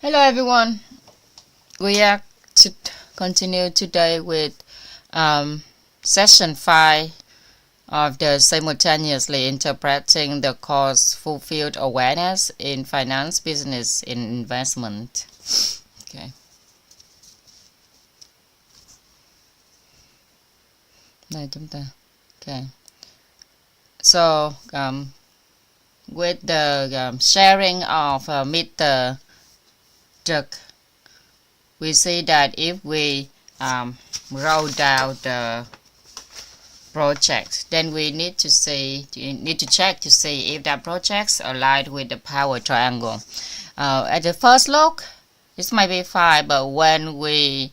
Hello everyone. We are to continue today with session 5 of the simultaneously interpreting the course fulfilled awareness in finance, business, and investment. Okay. Đây chúng ta. Okay. So with the sharing of Mr. Thức, we see that if we roll down the project, then we need to check to see if that project's aligned with the power triangle. At the first look, this might be fine, but when we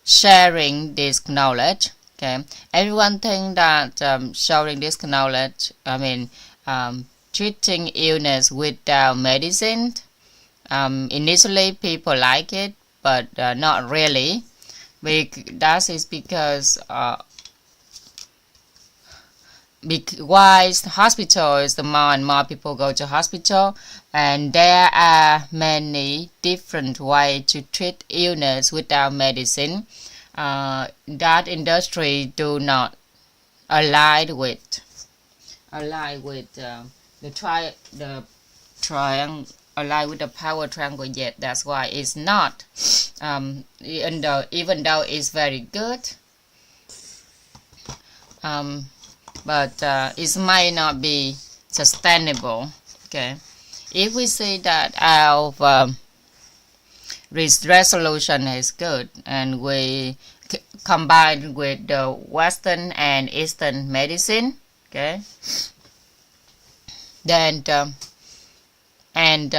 sharing this knowledge, okay, everyone think that sharing this knowledge, treating illness without medicine. Initially, people like it, but not really. That is because why hospitals, the more and more people go to hospital, and there are many different ways to treat illness without medicine. That industry do not align with the triangle. Align with the power triangle yet. That's why it's not, even though it's very good, but it might not be sustainable. Okay, if we say that our resolution is good and we combine with the Western and Eastern medicine, okay, then and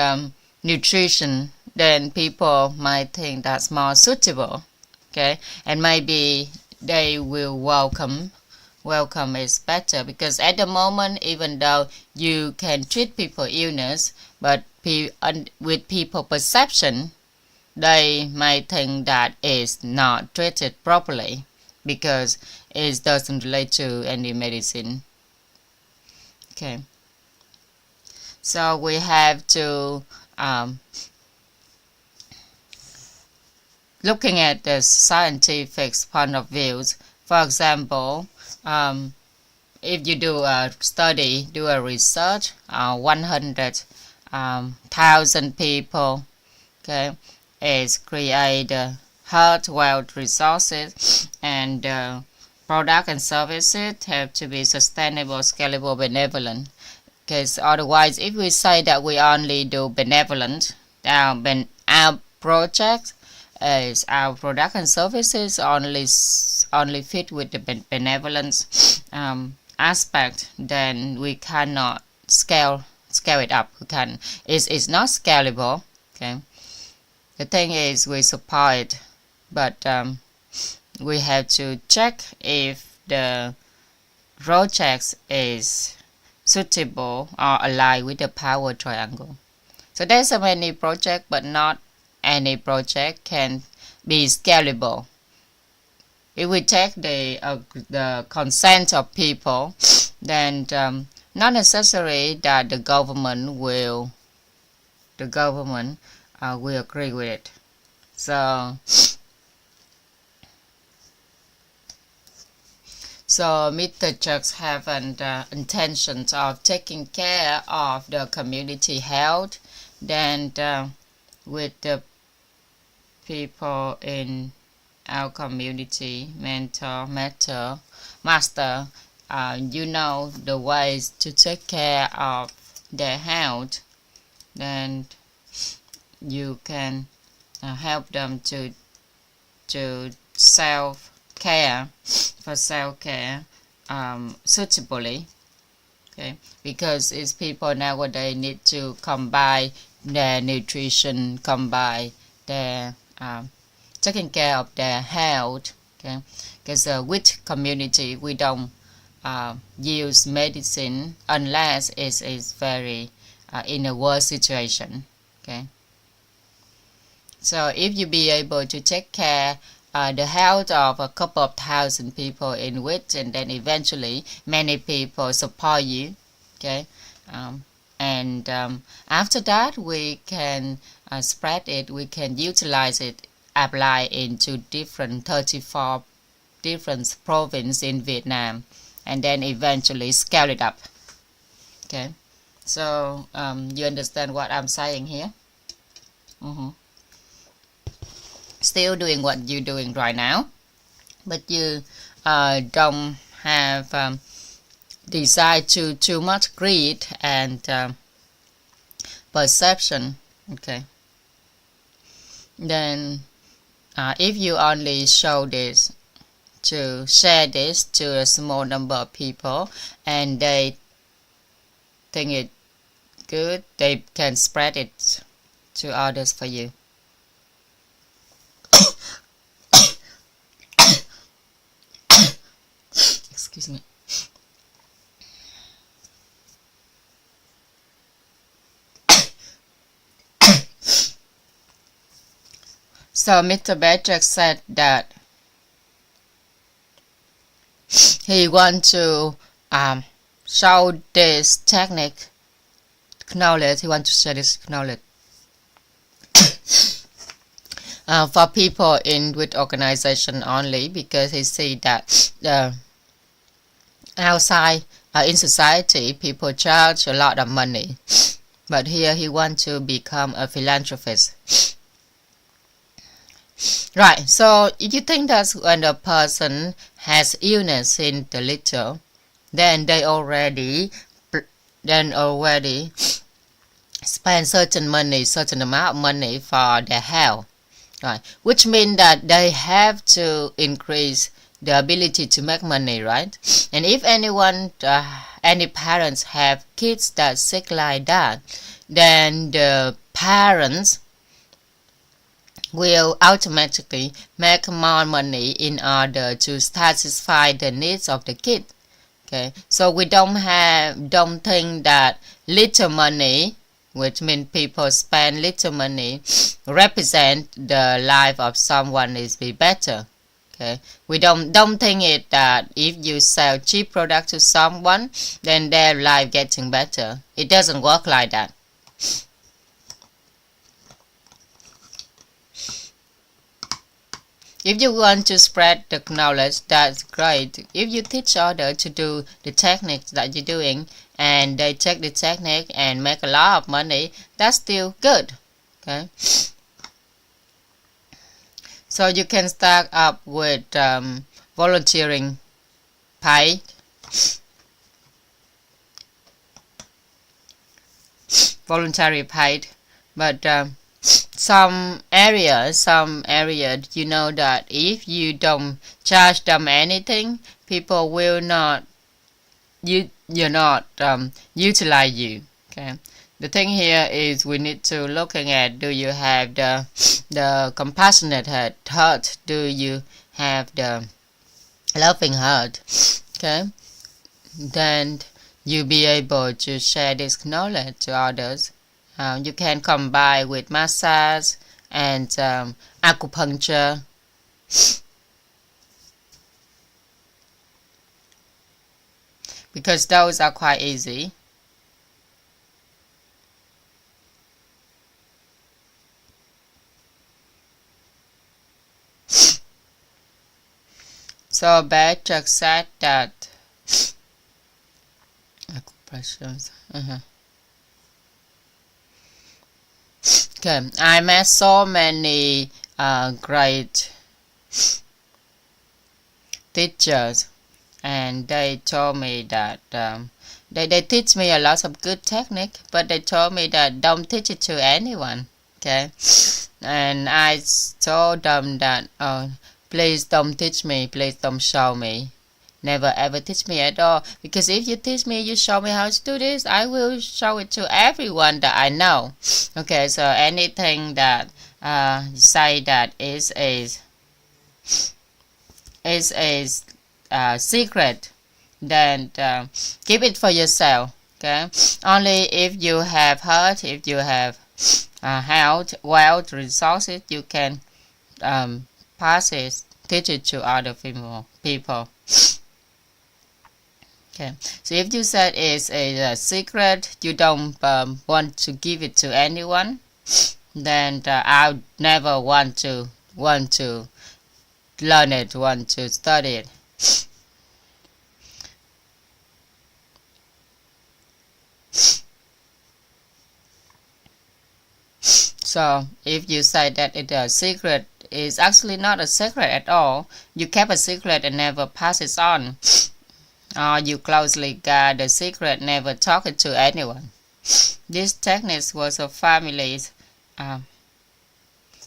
nutrition, then people might think that's more suitable, okay, and maybe they will welcome is better, because at the moment, even though you can treat people illness, but with people perception, they might think that it's not treated properly because it doesn't relate to any medicine. Okay. So we have to looking at the scientific point of views. For example, if you do a study, do a research, 100,000 people, okay, is create health, wealth, resources, and product and services have to be sustainable, scalable, benevolent. Because otherwise, if we say that we only do benevolent, our project is our product and services only fit with the benevolence aspect, then we cannot scale it up. It's not scalable. Okay, the thing is we support it, but we have to check if the project is suitable or aligned with the power triangle. So there's so many projects, but not any project can be scalable. If we take the consent of people, then not necessary that the government will agree with it. So Mr. Chucks have an intention of taking care of the community health, then with the people in our community, mentor, master, you know the ways to take care of their health, then you can help them to self-care suitably, okay, because it's people nowadays need to combine their nutrition, combine their taking care of their health, okay, because with community we don't use medicine unless it is very in a worse situation, okay. So if you be able to take care the health of a couple of thousand people in which, and then eventually many people support you, okay, and after that we can spread it, we can utilize it, apply into different 34 different provinces in Vietnam, and then eventually scale it up. Okay, so you understand what I'm saying here? Still doing what you're doing right now, but you don't have desire to too much greed and perception. Okay, then if you only show this, to share this to a small number of people and they think it good, they can spread it to others for you. Excuse me. So Mr. Patrick said that he wants to show this technique knowledge. He wants to share this knowledge for people with organization only, because he see that outside in society people charge a lot of money, but here he wants to become a philanthropist. Right, so if you think that when a person has illness in the little, then they already spend certain amount of money for their health, right? Which means that they have to increase the ability to make money, right? And if any parents have kids that sick like that, then the parents will automatically make more money in order to satisfy the needs of the kid. Okay, so we don't think that little money, which means people spend little money, represent the life of someone is be better. Okay, we don't think it that if you sell cheap product to someone, then their life getting better. It doesn't work like that. If you want to spread the knowledge, that's great. If you teach others to do the techniques that you're doing and they take the technique and make a lot of money, that's still good. Okay, so you can start up with volunteering paid, voluntary paid, but some areas you know that if you don't charge them anything, people will not utilize you. Okay, the thing here is we need to looking at, do you have the compassionate heart, do you have the loving heart? Okay, then you'll be able to share this knowledge to others. You can combine with massage and acupuncture. Because those are quite easy. So Patrick said that acupressure. Okay, I met so many great teachers, and they told me that they teach me a lot of good technique, but they told me that don't teach it to anyone. Okay, and I told them that please don't teach me, please don't show me. Never ever teach me at all, because if you teach me, you show me how to do this, I will show it to everyone that I know. Okay, so anything that say that is a secret, then keep it for yourself. Okay, only if you have heart, if you have health, wealth, resources, you can pass it, teach it to other people. Okay, so if you said it's a secret, you don't want to give it to anyone, then I would never want to learn it, want to study it. So if you say that it's a secret, it's actually not a secret at all. You kept a secret and never pass it on. Or you closely guard the secret, never talk it to anyone. This technique was a family's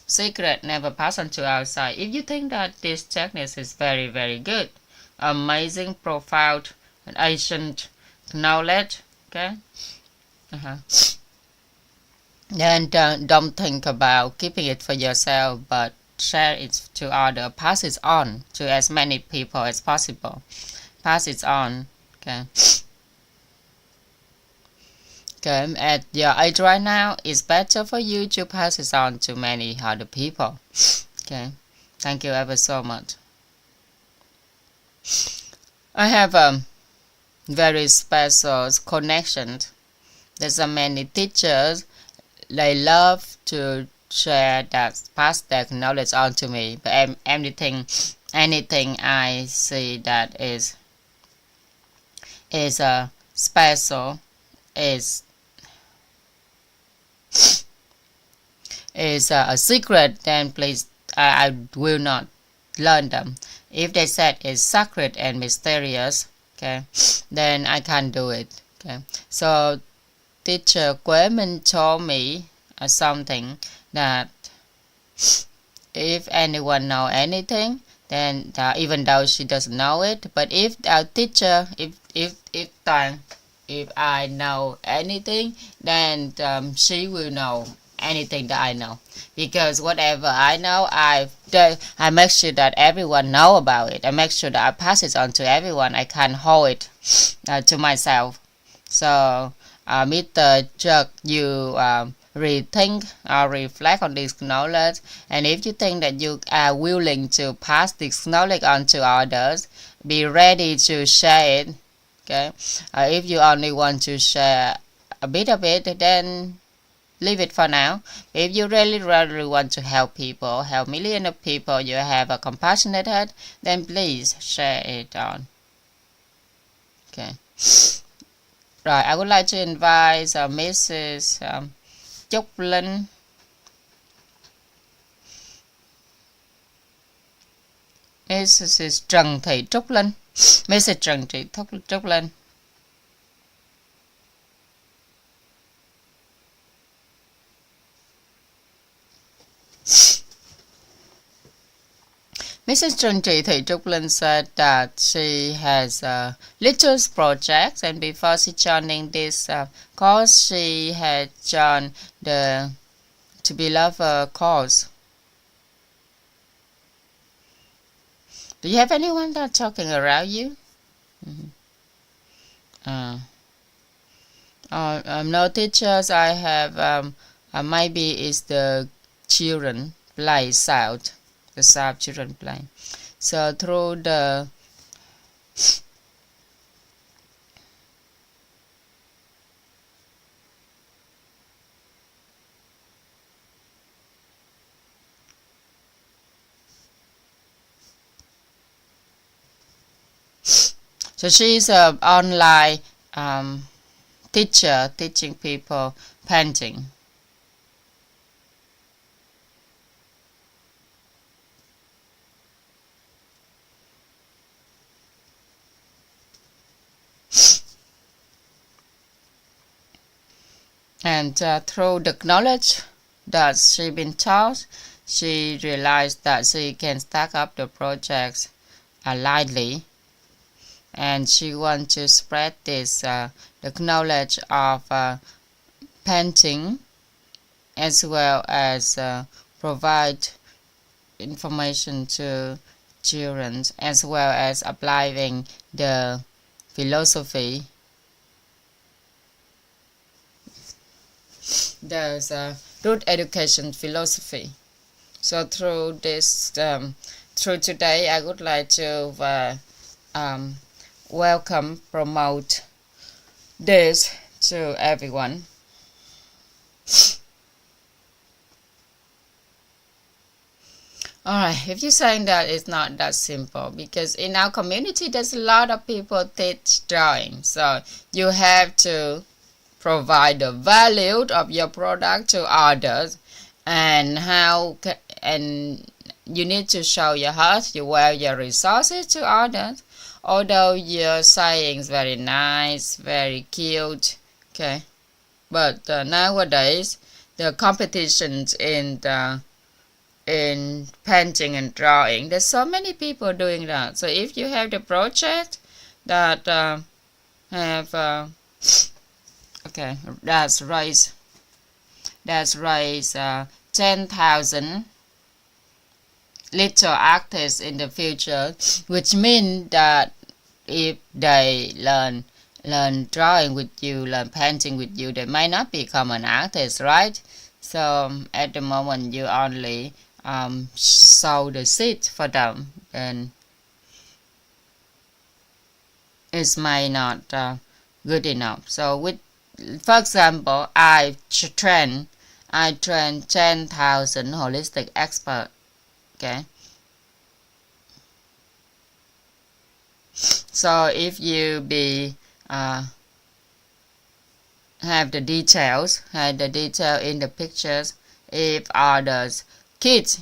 secret, never pass on to outside. If you think that this technique is very, very good, amazing, profound, and ancient knowledge, okay, then don't think about keeping it for yourself, but share it to others. Pass it on to as many people as possible. Pass it on. Okay. Okay. At your age right now, it's better for you to pass it on to many other people. Okay. Thank you ever so much. I have a very special connection. There's many teachers. They love to share that, pass that knowledge on to me. But anything I see that is special, is a secret, then please I will not learn them. If they said it's sacred and mysterious, okay, then I can't do it. Okay, so teacher Quế Minh told me something that if anyone know anything, then even though she doesn't know it, but if our teacher, if I know anything, then she will know anything that I know, because whatever I know, I make sure that everyone know about it. I make sure that I pass it on to everyone. I can't hold it to myself. So Mr. Chuck, you rethink or reflect on this knowledge, and if you think that you are willing to pass this knowledge on to others, be ready to share it. Okay, if you only want to share a bit of it, then leave it for now. If you really want to help people, help millions of people, you have a compassionate heart, then please share it on. Okay. Right, I would like to invite Mrs. Trúc Linh. Mrs. Trần Thị Trúc Linh. Mrs. Trần Thị Trúc Linh. Mrs. Trần Thị Trúc Linh said that she has little projects, and before she joining this course, she had joined the To Be Lover course. Do you have anyone that talking around you? No teachers. I have maybe it's the children play sound. The sound children play. So through the so she's an online teacher teaching people painting. And through the knowledge that she been taught, she realized that she can stack up the projects lightly, and she wants to spread this the knowledge of painting, as well as provide information to children, as well as applying the philosophy. There's a root education philosophy. So through this, through today, I would like to welcome, promote this to everyone. Alright, if you're saying that, it's not that simple, because in our community there's a lot of people teach drawing, so you have to provide the value of your product to others, and and you need to show your heart, your resources to others. Although your saying is very nice, very cute, okay, but nowadays the competitions in painting and drawing, there's so many people doing that. So if you have the project that have okay, that's raise 10,000 little artists in the future, which means that if they learn drawing with you, learn painting with you, they might not become an artist, right? So at the moment you only sow the seed for them, and it might not good enough. So with, for example, I train 10,000 holistic experts, okay? So if you have the details in the pictures, if others kids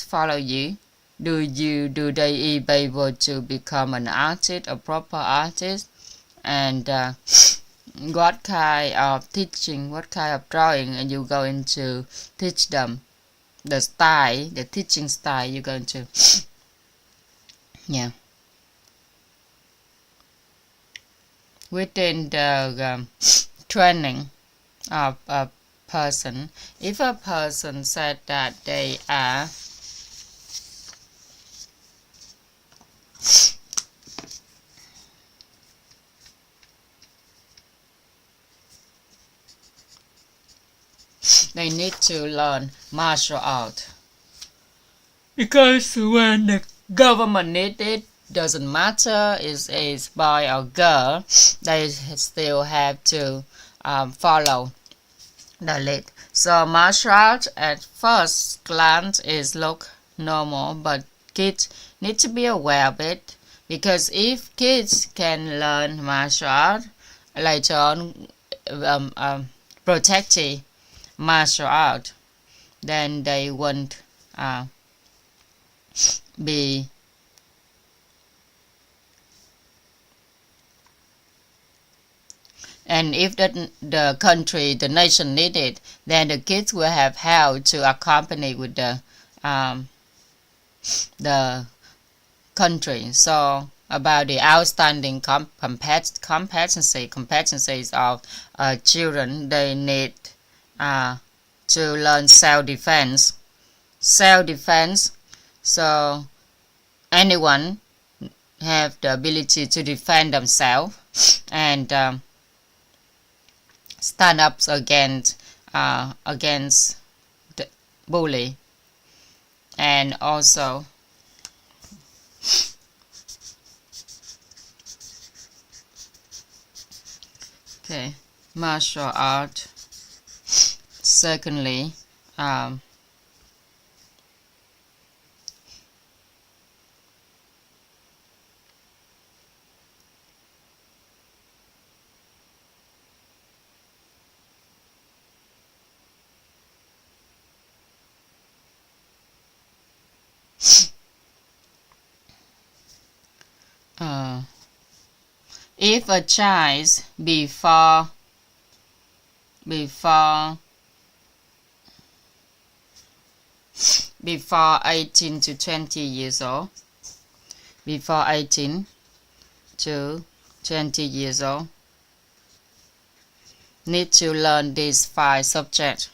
follow you, do they be able to become an artist, a proper artist? And what kind of teaching, what kind of drawing are you going to teach them? The teaching style you're going to within the training of a person. If a person said that they need to learn martial art, because when the government needs it, doesn't matter is boy or girl, they still have to follow the lead. So martial art at first glance is look normal, but kids need to be aware of it, because if kids can learn martial art later on, protecting martial art, then they won't be and if the country, the nation need it, then the kids will have help to accompany with the country. So about the outstanding competencies of children, they need to learn self-defense. So anyone have the ability to defend themselves and stand up against the bully, and also martial art. Secondly, if a child before 18 to 20 years old, before 18 to 20 years old, need to learn these 5 subjects.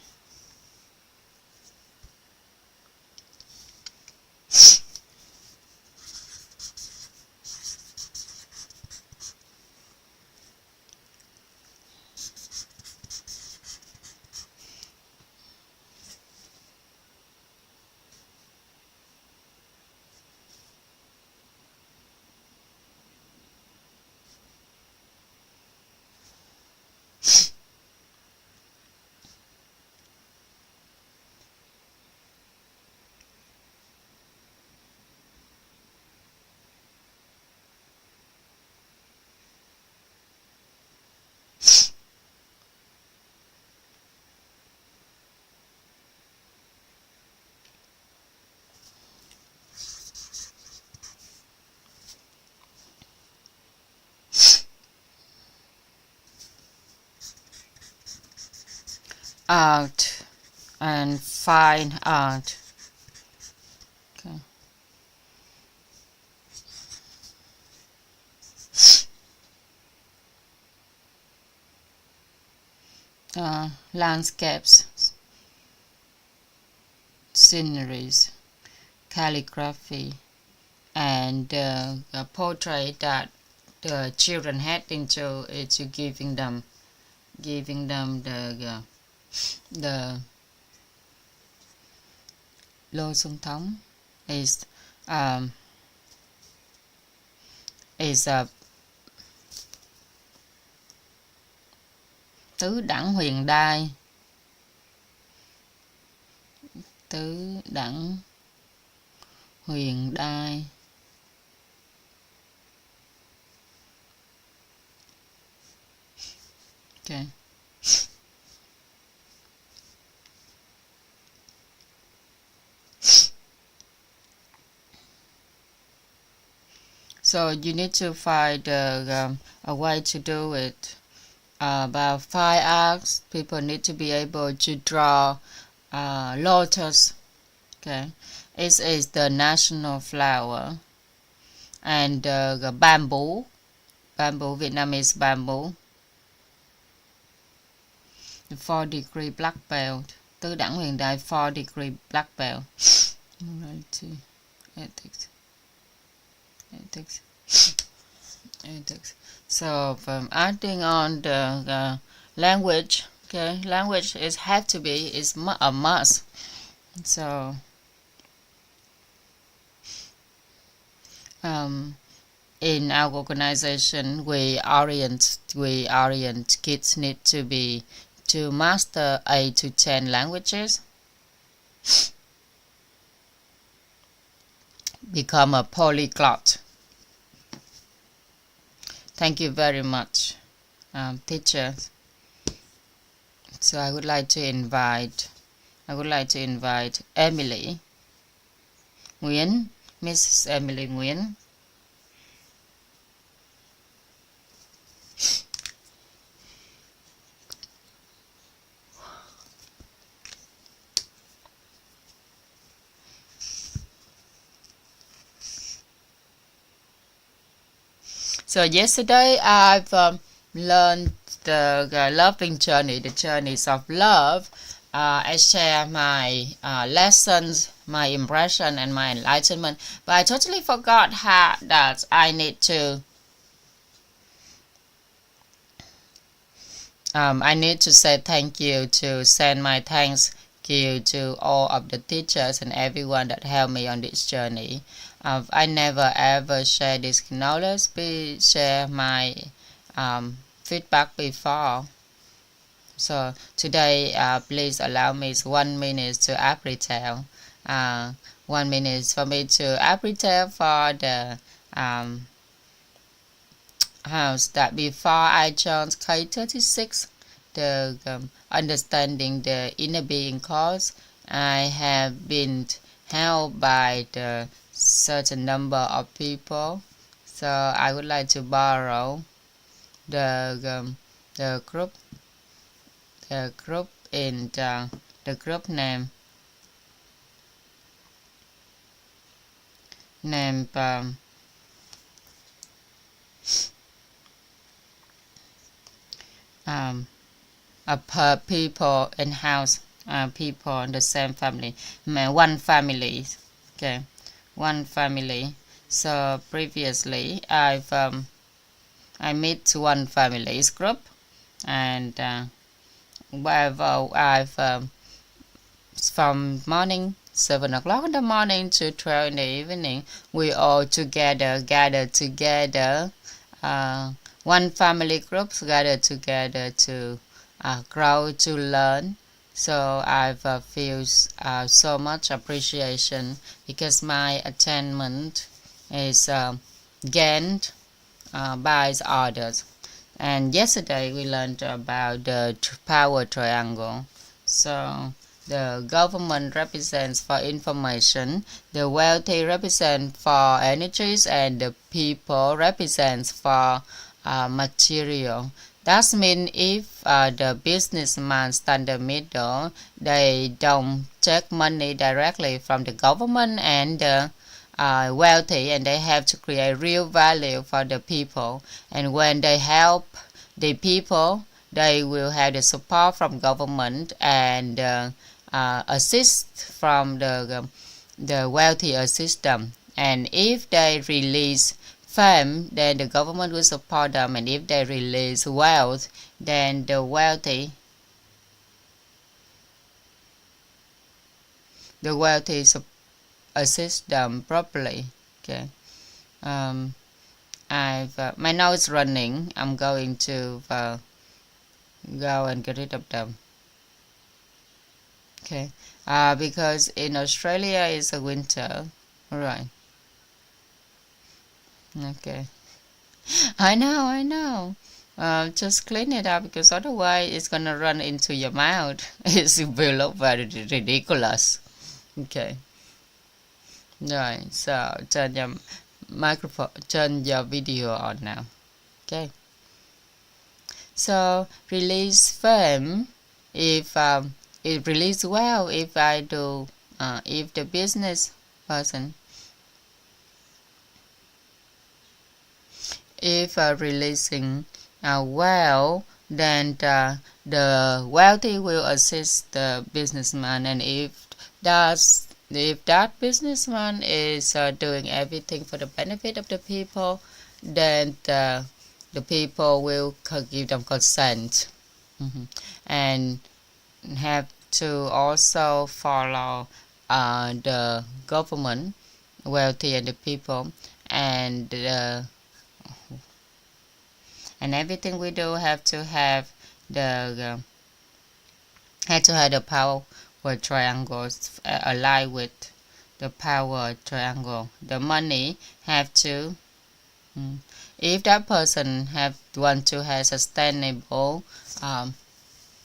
art and fine art. Okay. Landscapes, sceneries, calligraphy, and a portrait that the children had into it, to giving them the lô xuân thống is a tứ đẳng huyền đai, tứ đẳng huyền đai. Okay. So you need to find a way to do it. About 5 arcs, people need to be able to draw lotus. Okay, it is the national flower, and the bamboo. Vietnamese bamboo. The 4-degree black belt. Tứ đẳng huyền đai 4-degree black belt. Ethics. So adding on the language. Okay, language is a must. So in our organization, we orient kids need to master 8 to 10 languages, become a polyglot. Thank you very much, teachers. So I would like to invite Emily Nguyen, Mrs. Emily Nguyen. So yesterday I've learned the loving journey, the journeys of love. I share my lessons, my impression, and my enlightenment. But I totally forgot that I need to say thank you, to send my thanks you to all of the teachers and everyone that helped me on this journey. I never ever share this knowledge, share my feedback before. So today, please allow me 1 minute to appreciate. 1 minute for me to appreciate for the house that before I joined K36, the understanding the inner being course, I have been helped by the certain number of people. So I would like to borrow the group in the group name per people in house, people in the same family, one family. Okay, one family. So previously I meet one family's group, and from morning 7 o'clock in the morning to 12 in the evening, we all gather together. One family groups gather together to grow, to learn. So I've feel so much appreciation because my attainment is gained by others. And yesterday we learned about the power triangle. So the government represents for information, the wealthy represent for energies, and the people represents for material. That means if the businessman stand in the middle, they don't take money directly from the government and wealthy, and they have to create real value for the people. And when they help the people, they will have the support from government and assist from the wealthier system. And if they release fame, then the government will support them, and if they release wealth, then the wealthy assist them properly. Okay. My nose is running. I'm going to go and get rid of them. Okay. Because in Australia it's a winter. All right. Okay. I know. Just clean it up, because otherwise it's gonna run into your mouth. It will look very ridiculous. Okay. Right. So turn your microphone, turn your video on now. Okay. So release fame if it release well if I do if the business person if releasing well, then the wealthy will assist the businessman, and if that businessman is doing everything for the benefit of the people, then the people will give them consent. And have to also follow the government, wealthy and the people, and everything we do have to have the power triangles align with the power triangle. The money have to if that person want to have sustainable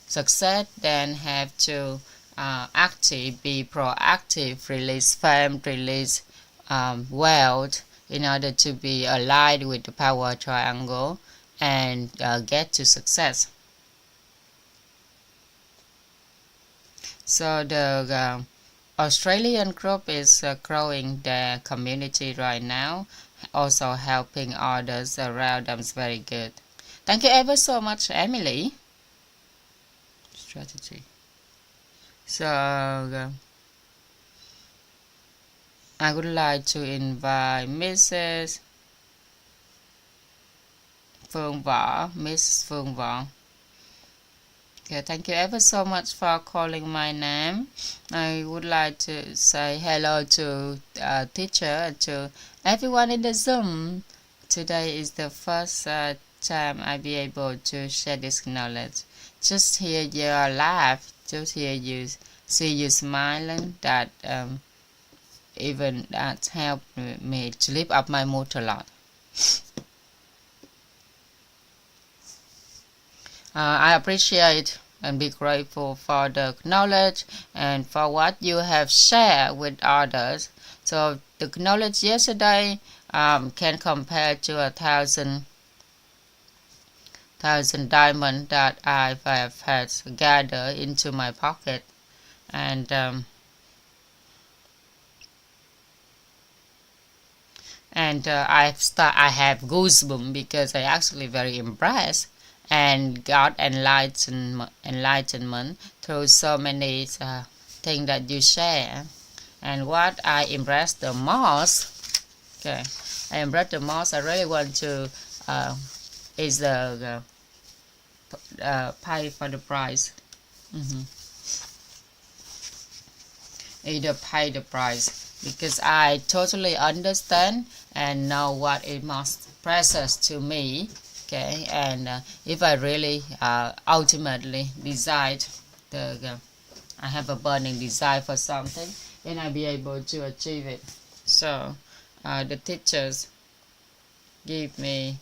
success, then have to active, be proactive, release fame, release wealth, in order to be aligned with the power triangle and get to success. So the Australian group is growing their community right now, also helping others around them is very good. Thank you ever so much, Emily. Strategy. So I would like to invite Mrs. Phương Võ, Miss Phương Võ. Okay, thank you ever so much for calling my name. I would like to say hello to teacher and to everyone in the Zoom. Today is the first time I be able to share this knowledge. Just hear your laugh, just hear you, see you smiling, that even that helped me to lift up my mood a lot. I appreciate and be grateful for the knowledge and for what you have shared with others. So the knowledge yesterday can compare to 1,000 diamonds that I have had gathered into my pocket, and I have goosebumps because I actually very impressed and got enlightenment through so many things that you share. And what I impressed the most, I really want to is the pay for the price. Either pay the price, because I totally understand and know what it must precious to me. Okay, and if I really ultimately decide I have a burning desire for something, then I'll be able to achieve it. So the teachers give me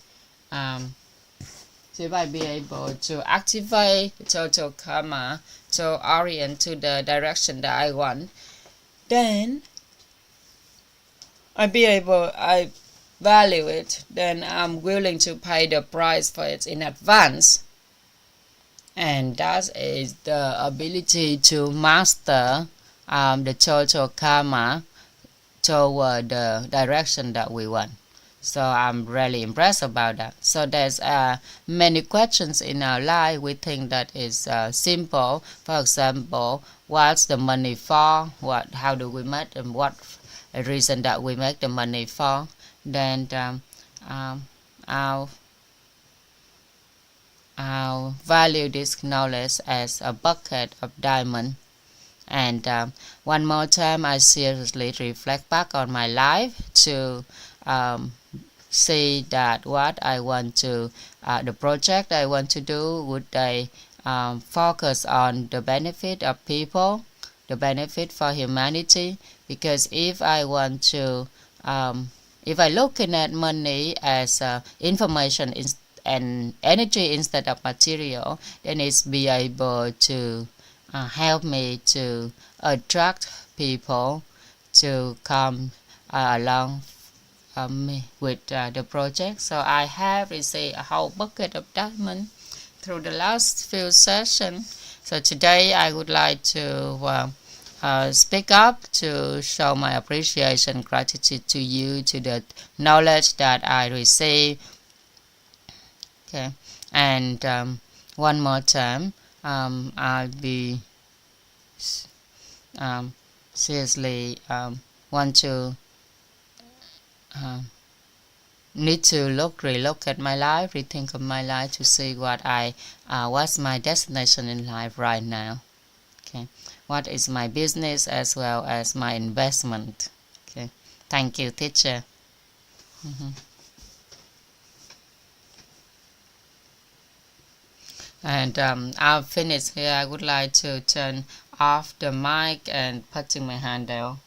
so if I be able to activate the total karma to orient to the direction that I want, then I value it, then I'm willing to pay the price for it in advance. And that is the ability to master the total karma toward the direction that we want. So I'm really impressed about that. So there's many questions in our life we think that is simple. For example, what's the money for? How do we make, and what reason that we make the money for? Then I'll value this knowledge as a bucket of diamond. And one more time, I seriously reflect back on my life to see that what I want to, the project I want to do, would I focus on the benefit of people, the benefit for humanity? Because if I want to, if I looking at money as information and energy instead of material, then it's be able to help me to attract people to come along with the project. So I have received a whole bucket of diamond through the last few sessions. So today I would like to speak up to show my appreciation, gratitude to you, to the knowledge that I receive. Okay, and one more time, I'll be seriously want to need to relook at my life, rethink of my life to see what's my destination in life right now. Okay, what is my business as well as my investment. Okay, thank you, teacher. And I'll finish here. I would like to turn off the mic and putting my hand down.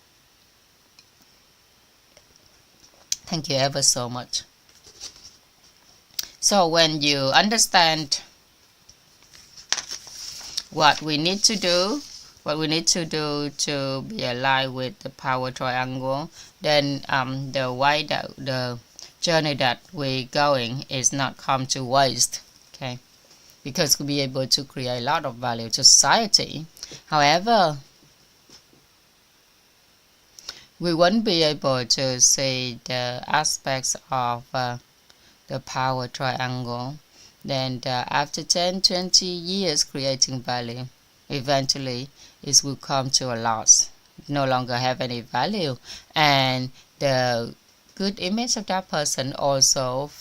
Thank you ever so much. So when you understand what we need to do to be aligned with the power triangle, then the way that the journey that we're going is not come to waste. Okay, because we'll be able to create a lot of value to society. However, we won't be able to see the aspects of the power triangle. Then after 10-20 years creating value, eventually it will come to a loss, no longer have any value, and the good image of that person also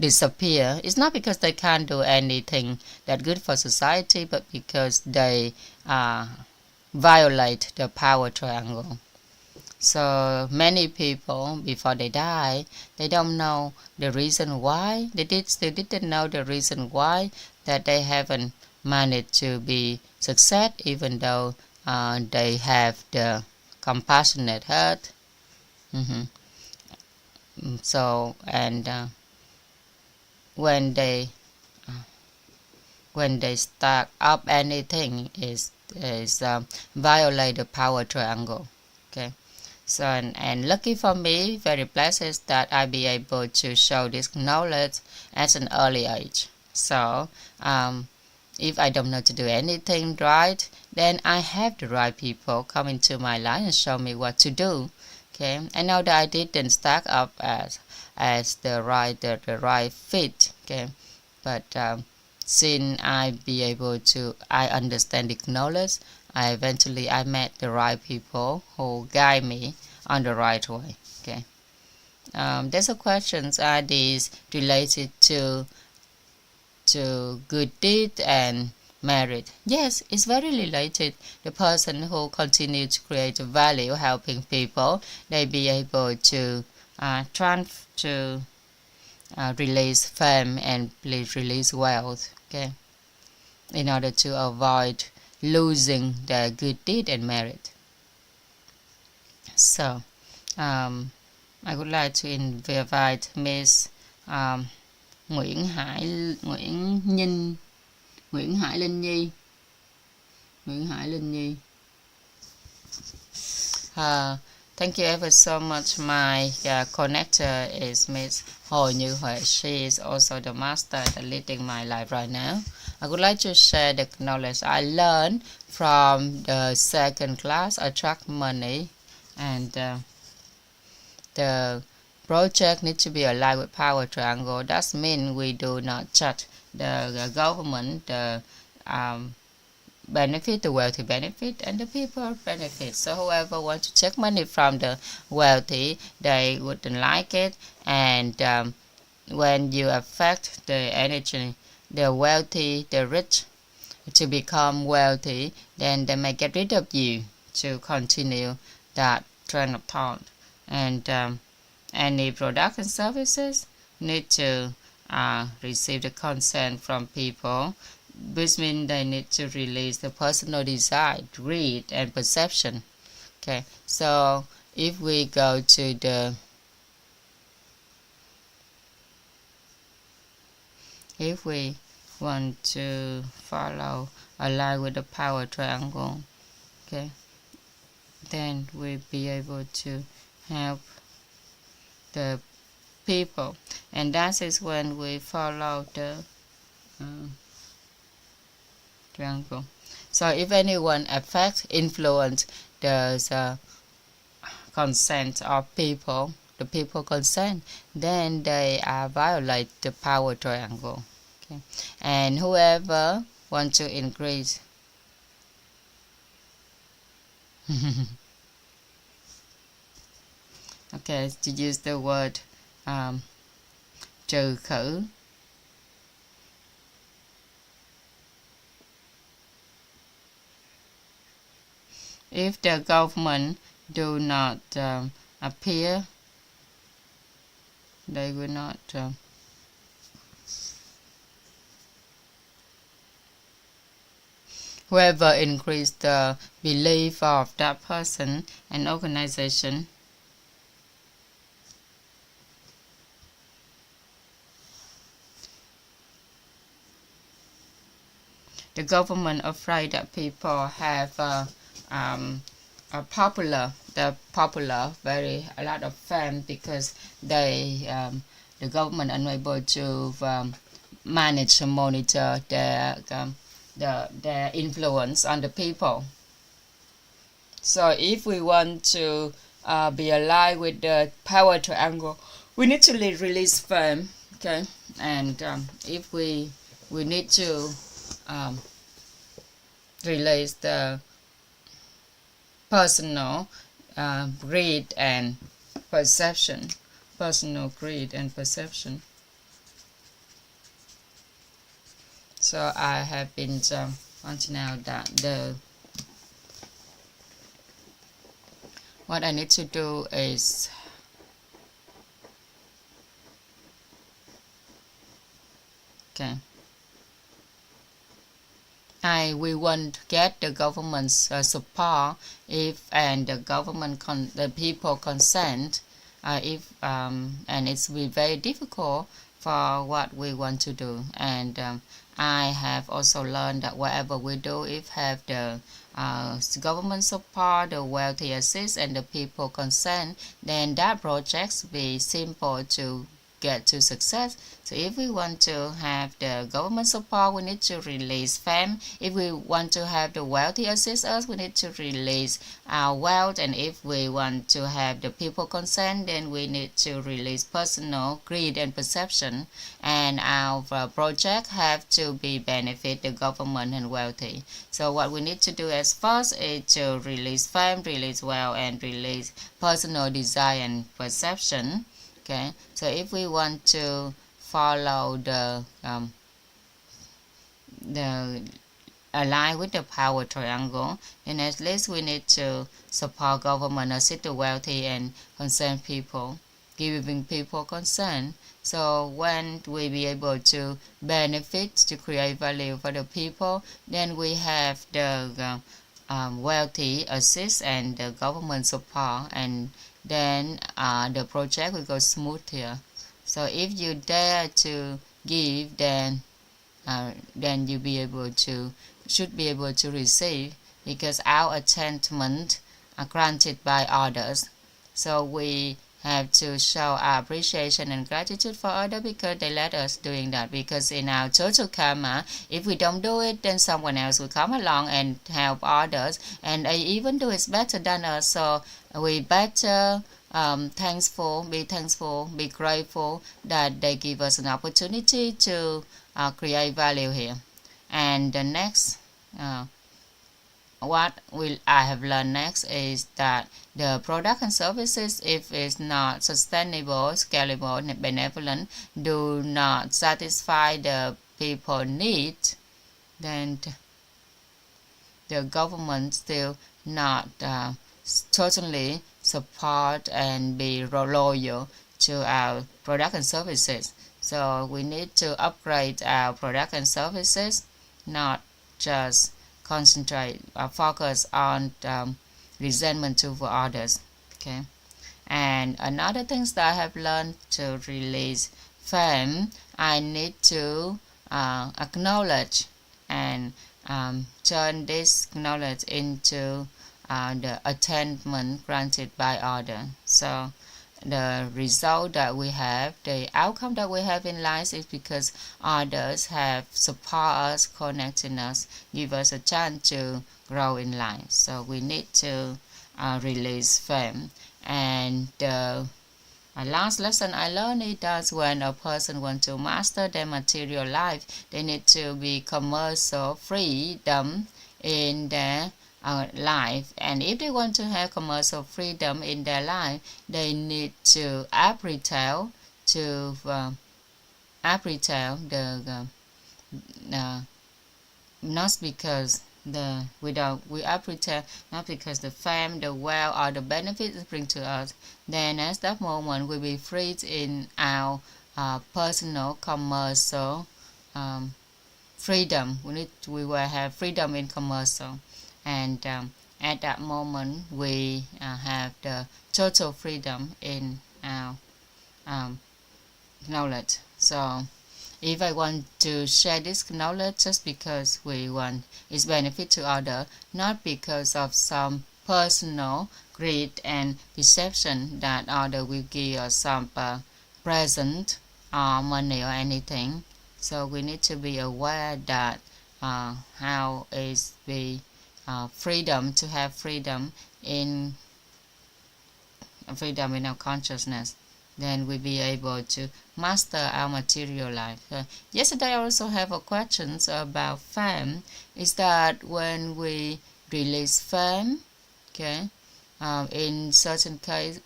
disappear. It's not because they can't do anything that good for society, but because they violate the power triangle. So many people, before they die, they don't know the reason why. They didn't know the reason why that they haven't managed to be success, even though they have the compassionate heart. So, and when they start up anything is violate the power triangle. Okay. So, and lucky for me, very blessed that I be able to show this knowledge at an early age. So, if I don't know to do anything right, then I have the right people come into my life and show me what to do. Okay, I know that I didn't stack up as the right fit. Okay, but since I understand the knowledge, I met the right people who guide me on the right way. Okay. There's a questions. Are these related to good deed and merit? Yes, it's very related. The person who continue to create value, helping people, they be able to release fame and release wealth. Okay, in order to avoid losing the good deed and merit. So, I would like to invite Miss Nguyễn Hải Linh Nhi. Thank you ever so much. My connector is Miss Hồ Như Huệ. She is also the master that leading my life right now. I would like to share the knowledge I learned from the second class, Attract Money, and the project needs to be aligned with power triangle. That means we do not judge the government, the benefit, the wealthy benefit, and the people benefit. So whoever wants to take money from the wealthy, they wouldn't like it. And when you affect the energy, the wealthy, the rich, to become wealthy, then they may get rid of you to continue that train of thought. And any product and services need to receive the consent from people, which means they need to release the personal desire, greed, and perception. Okay, so if we go to the if we want to follow align with the power triangle, okay, then we'll be able to help the people, and that is when we follow the triangle. So if anyone affects, influence the consent of people, the people consent, then they violate the power triangle. Okay, and whoever wants to increase okay, to use the word trừ khử. If the government do not appear, they will not whoever increase the belief of that person and organization, the government afraid that people have a popular very a lot of fame because they the government unable to manage and monitor their influence on the people. So if we want to be aligned with the power triangle, we need to release fame. Okay, and if we need to release the personal greed and perception. Personal greed and perception. So I have been pointing out that what I need to do is okay. We want to get the government's support and the government the people consent and it's will be very difficult for what we want to do. And I have also learned that whatever we do, if have the government support, the wealthy assist, and the people consent, then that projects be simple to get to success. So if we want to have the government support, we need to release fame. If we want to have the wealthy assist us, we need to release our wealth. And if we want to have the people consent, then we need to release personal greed and perception. And our project have to be benefit the government and wealthy. So what we need to do as first is to release fame, release wealth, and release personal desire and perception. Okay, so if we want to follow the align with the power triangle, then at least we need to support government, assist the wealthy, and concerned people, giving people concern. So when we be able to benefit, to create value for the people, then we have the wealthy assist and the government support, and then the project will go smooth here. So if you dare to give, then you be able to should be able to receive, because our attainment are granted by others. So we have to show our appreciation and gratitude for others because they let us doing that. Because in our total karma, if we don't do it, then someone else will come along and help others, and they even do it better than us. So we better be thankful, be grateful that they give us an opportunity to create value here. And the next, what I have learned next is that the product and services, if it's not sustainable, scalable, and benevolent, do not satisfy the people need, then the government still not totally support and be loyal to our product and services. So we need to upgrade our product and services, not just concentrate or focus on resentment toward others. Okay. And another things that I have learned to release fame, I need to acknowledge and turn this knowledge into the attainment granted by others. So the result that we have, the outcome that we have in life is because others have support us, connecting us, give us a chance to grow in life. So we need to release fame. And the last lesson I learned is that when a person wants to master their material life, they need to be commercial freedom in their life. And if they want to have commercial freedom in their life, they need to app retail the not because we app retail not because the fame, the wealth, or the benefits it brings to us. Then at that moment we will be free in our personal commercial freedom. We will have freedom in commercial, and at that moment we have the total freedom in our knowledge. So if I want to share this knowledge just because we want its benefit to others, not because of some personal greed and perception that others will give us some present or money or anything. So we need to be aware that how is the freedom to have freedom in our consciousness. Then we'll be able to master our material life. Yesterday I also have a question about fame. Is that when we release fame, okay, in certain case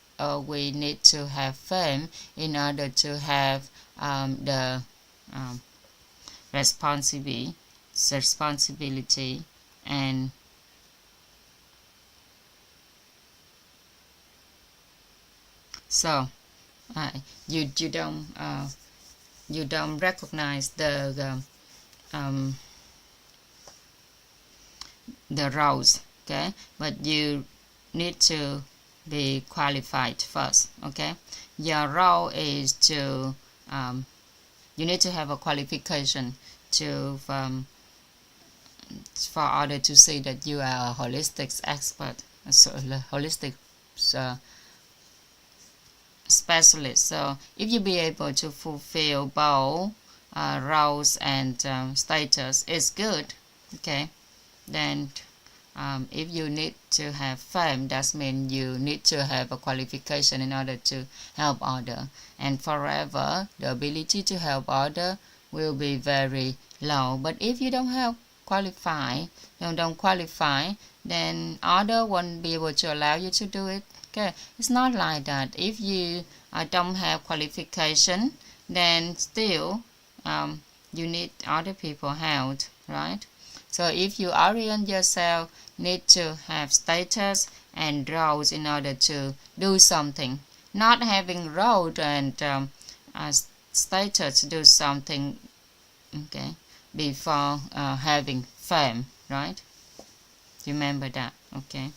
we need to have fame in order to have the responsibility and so you don't recognize the roles, okay, but you need to be qualified first. Okay, your role is to you need to have a qualification to for order to say that you are a holistic expert, so holistic specialist. So if you be able to fulfill both roles and status, it's good. Okay, then if you need to have fame, that means you need to have a qualification in order to help others. And forever, the ability to help others will be very low. But if you don't qualify, then others won't be able to allow you to do it. Okay, it's not like that. If you don't have qualification, then still you need other people help, right? So if you orient yourself, need to have status and roles in order to do something. Not having role and status to do something, okay, before having fame, right? Remember that, okay?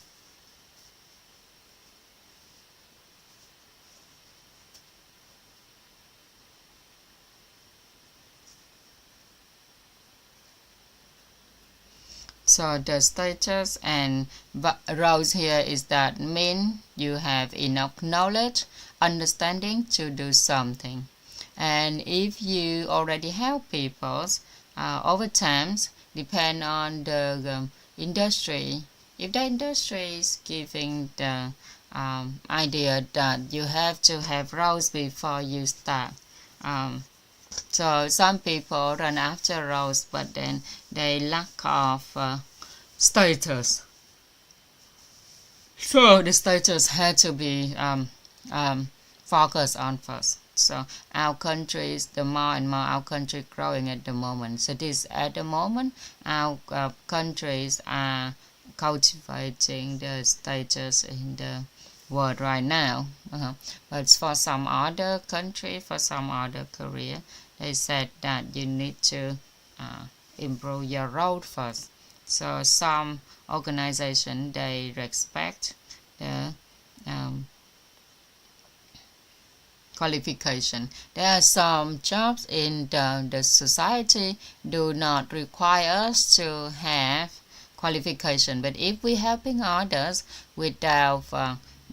So the status and roles here is that mean you have enough knowledge, understanding to do something. And if you already help people, over time, depend on the industry. If the industry is giving the idea that you have to have roles before you start, so some people run after roles, but then they lack of status. So the status had to be focused on first. So our countries, the more and more our country growing at the moment. So this at the moment, our countries are cultivating the status in the world right now. But for some other country, for some other career, they said that you need to improve your role first. So some organization, they respect the qualification. There are some jobs in the society do not require us to have qualification, but if we helping others without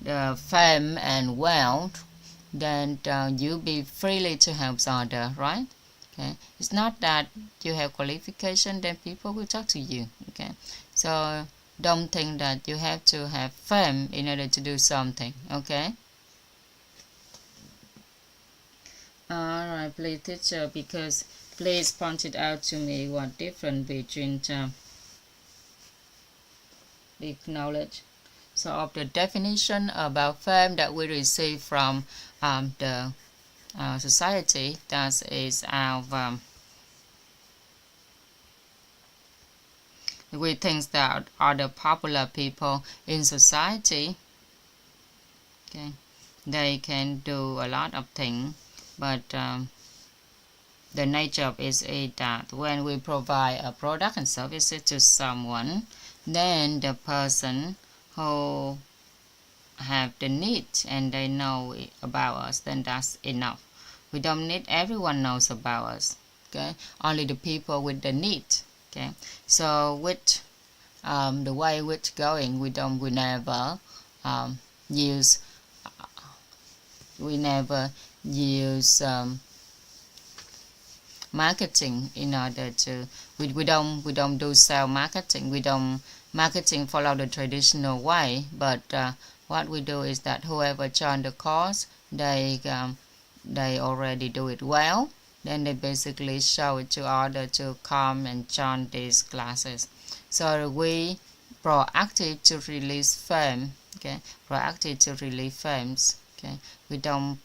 the fame and wealth, then you be freely to help others, right? Okay, it's not that you have qualification then people will talk to you. Okay, so don't think that you have to have fame in order to do something. Okay. Alright, please teacher, because please point it out to me what difference between the knowledge. So of the definition about fame that we receive from the society, that is our we think that are the popular people in society. Okay, they can do a lot of things, but the nature of it is that when we provide a product and services to someone, then the person who have the need and they know about us, then that's enough. We don't need everyone knows about us. Okay, only the people with the need. Okay, so with the way which going, we never use marketing in order to we don't do sell marketing. We don't marketing follow the traditional way, but what we do is that whoever join the course, they already do it well, then they basically show it to others to come and join these classes. So we proactive to release fame. Okay, proactive to release fames. Okay, we don't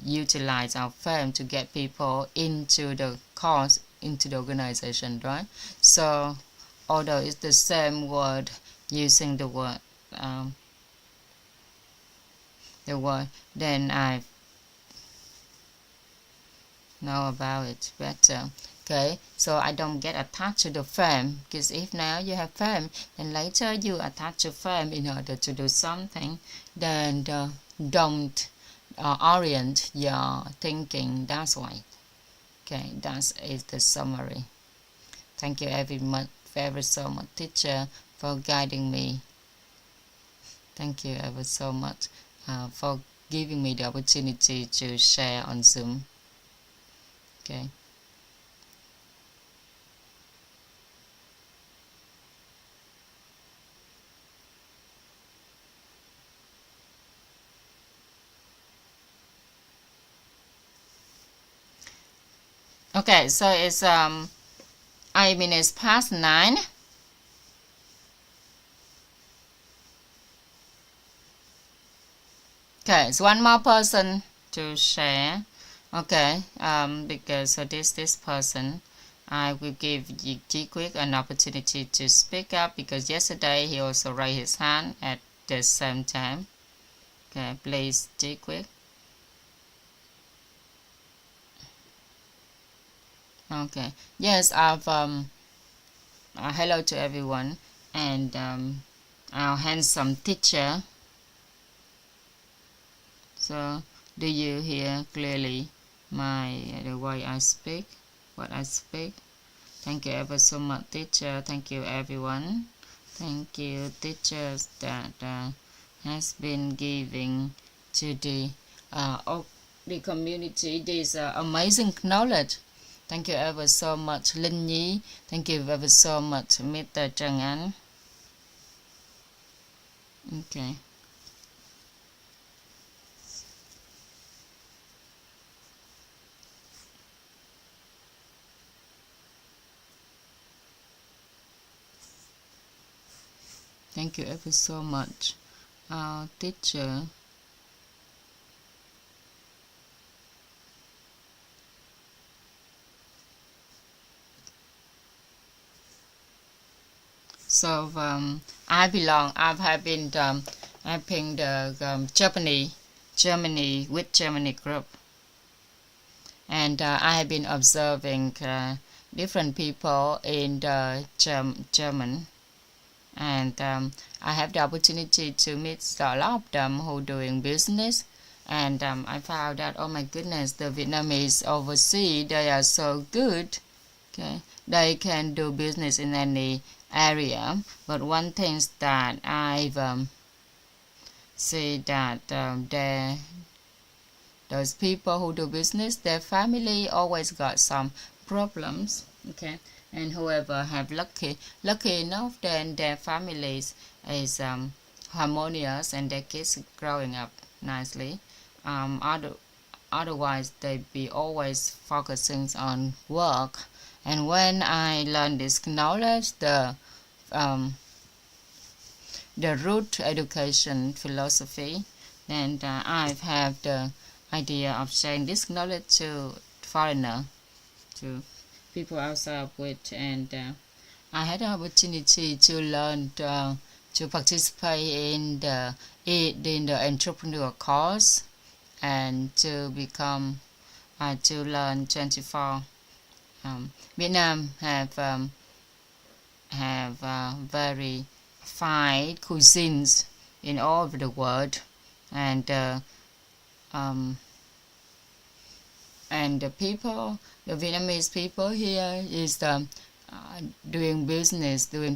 utilize our fame to get people into the cause, into the organization, right? So although it's the same word, using the word then I know about it better. Okay, so I don't get attached to the fame, because if now you have fame, then later you attach to fame in order to do something, then don't orient your thinking that way. Okay, that is the summary. Thank you very so much, teacher, for guiding me. Thank you ever so much for giving me the opportunity to share on Zoom. Okay. Okay, so it's 8 minutes past 9. Okay, so one more person to share. Okay, because this person, I will give G Quick an opportunity to speak up, because yesterday he also raised his hand at the same time. Okay, please, G Quick. Okay, yes, I've hello to everyone, and our handsome teacher. So do you hear clearly the way I speak, what I speak? Thank you ever so much, teacher. Thank you, everyone. Thank you, teachers that has been giving to the community this amazing knowledge. Thank you ever so much, Linh Nhi. Thank you ever so much, Mr. Trang. Okay. Thank you ever so much, teacher. So I have been having the Germany with Germany group, and I have been observing different people in the German, and I have the opportunity to meet a lot of them who doing business, and I found out, oh my goodness, the Vietnamese overseas, they are so good. Okay, they can do business in any area, but one thing that I've see that those people who do business, their family always got some problems. Okay, and whoever have lucky enough, then their families is harmonious and their kids growing up nicely. Otherwise they be always focusing on work. And when I learned this knowledge, the root education philosophy, then I have the idea of sharing this knowledge to foreigner, to people outside with, and I had the opportunity to learn to participate in the entrepreneur course, and to become to learn 24. Vietnam have very fine cuisines in all over the world, and the people, the Vietnamese people here is doing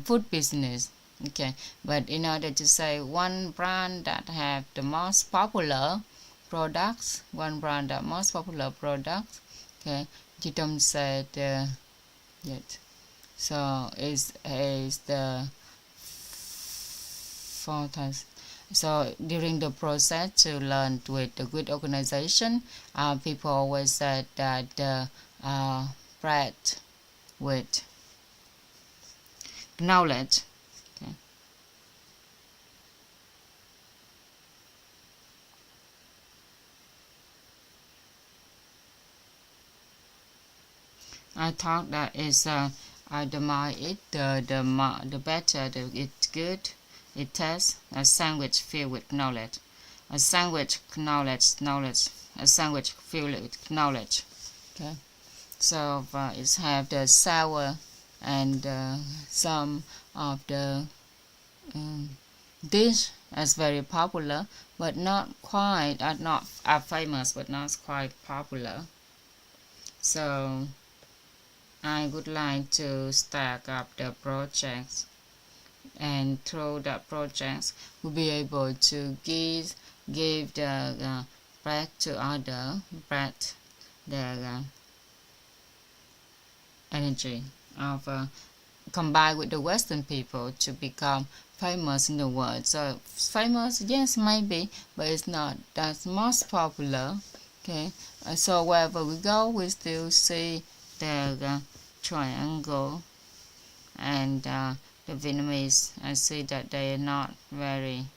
food business. Okay, but in order to say one brand that have the most popular products, okay, you don't say yet. So is the 4 times. So during the process to learn with the good organization, people always said that the bread with knowledge. Okay. I thought that is the more it the better it's good. It tastes a sandwich filled with knowledge. A sandwich a sandwich filled with knowledge. Okay. So it have the sour and some of the dish is very popular, but not quite not famous, but not quite popular. So I would like to stack up the projects, and through the projects we'll be able to give the bread to other bread, the energy of combined with the Western people to become famous in the world. So famous, yes, maybe, but it's not that most popular. Okay, so wherever we go, we still see the triangle, and the Vietnamese, I see that they are not very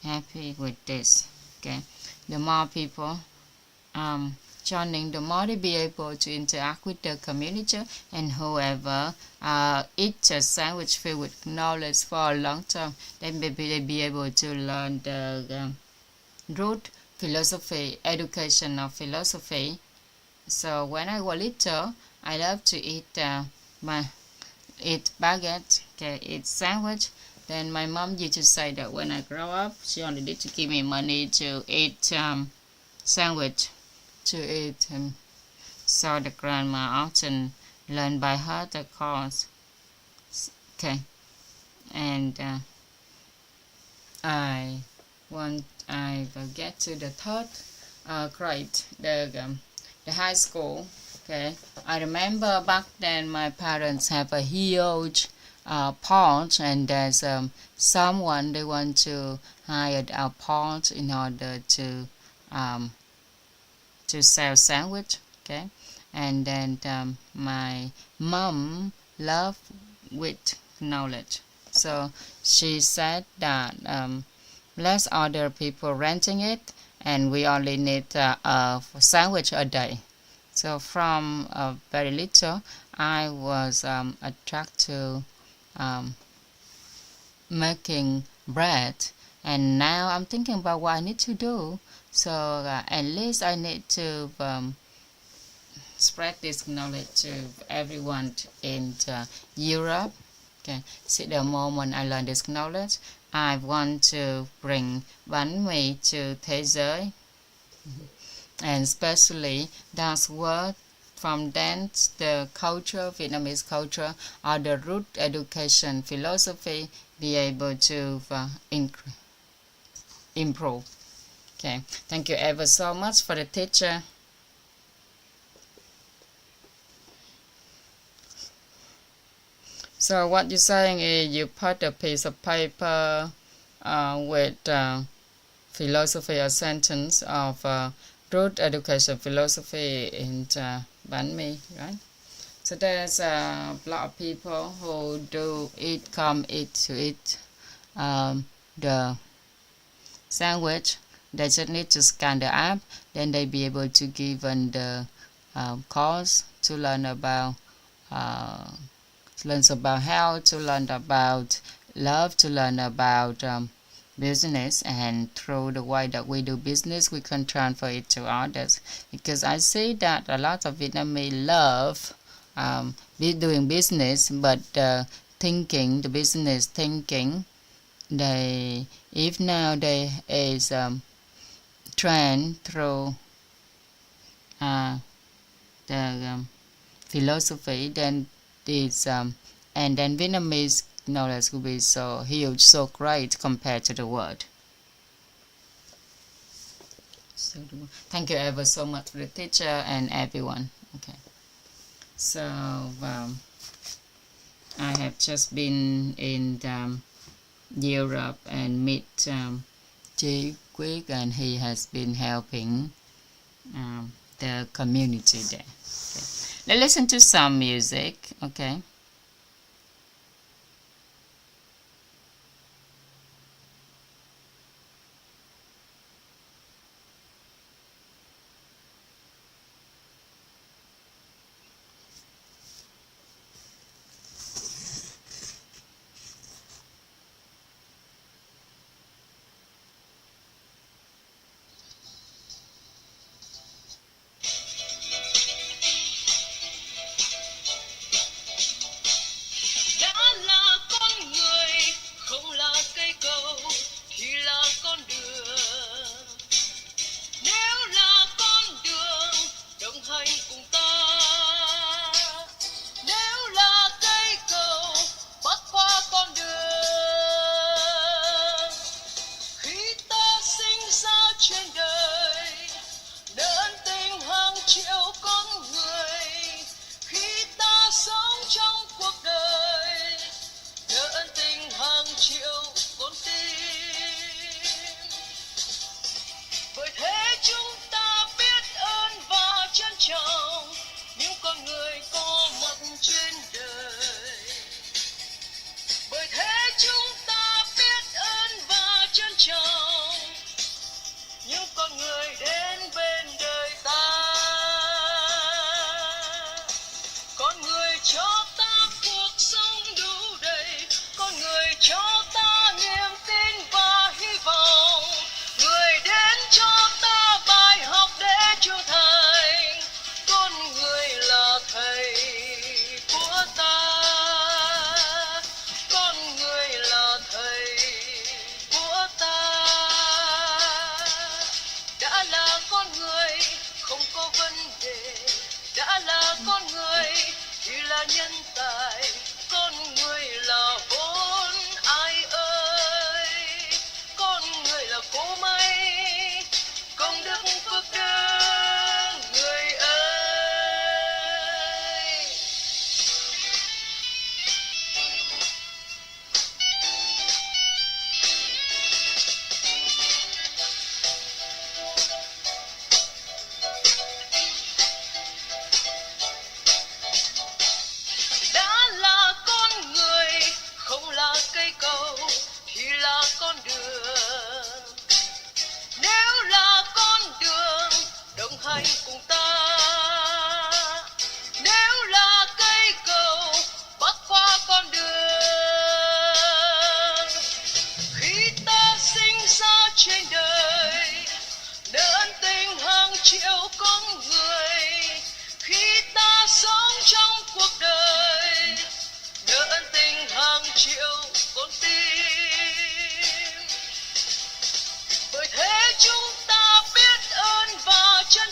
happy with this. Okay, the more people joining, the more they be able to interact with the community, and whoever eats a sandwich filled with knowledge for a long time, then maybe they be able to learn the root philosophy, education of philosophy. So when I was little, I love to eat eat baguette, okay, eat sandwich. Then my mom used to say that when I grow up, she only need to give me money to eat sandwich, to eat. So the grandma often learn by heart the course. Okay, and I will get to the third grade, the high school. Okay, I remember back then my parents have a huge porch, and there's someone they want to hire our porch in order to sell sandwich. Okay, and then my mom loved with knowledge, so she said that let's order people renting it, and we only need a sandwich a day. So from very little, I was attracted to making bread, and now I'm thinking about what I need to do. So at least I need to spread this knowledge to everyone in Europe. Okay, see, the moment I learn this knowledge, I want to bring bánh mì to thế giới, and especially that's what from dance, the culture, Vietnamese culture, or the root education philosophy, be able to improve. Okay, thank you ever so much for the teacher. So what you're saying is you put a piece of paper with philosophy or sentence of root education philosophy in bánh mì, right? So there's a lot of people who do come to eat the sandwich. They just need to scan the app, then they be able to give the course to learn about health, to learn about love, to learn about business, and through the way that we do business, we can transfer it to others. Because I see that a lot of Vietnamese love doing business, but the business thinking, if now there is trend through the philosophy, then it's and then Vietnamese knowledge will be so huge, so great compared to the world. So thank you ever so much for the teacher and everyone. Okay, so I have just been in Europe and meet Chi Quyết, and he has been helping the community there. Okay. Let's listen to some music. Okay.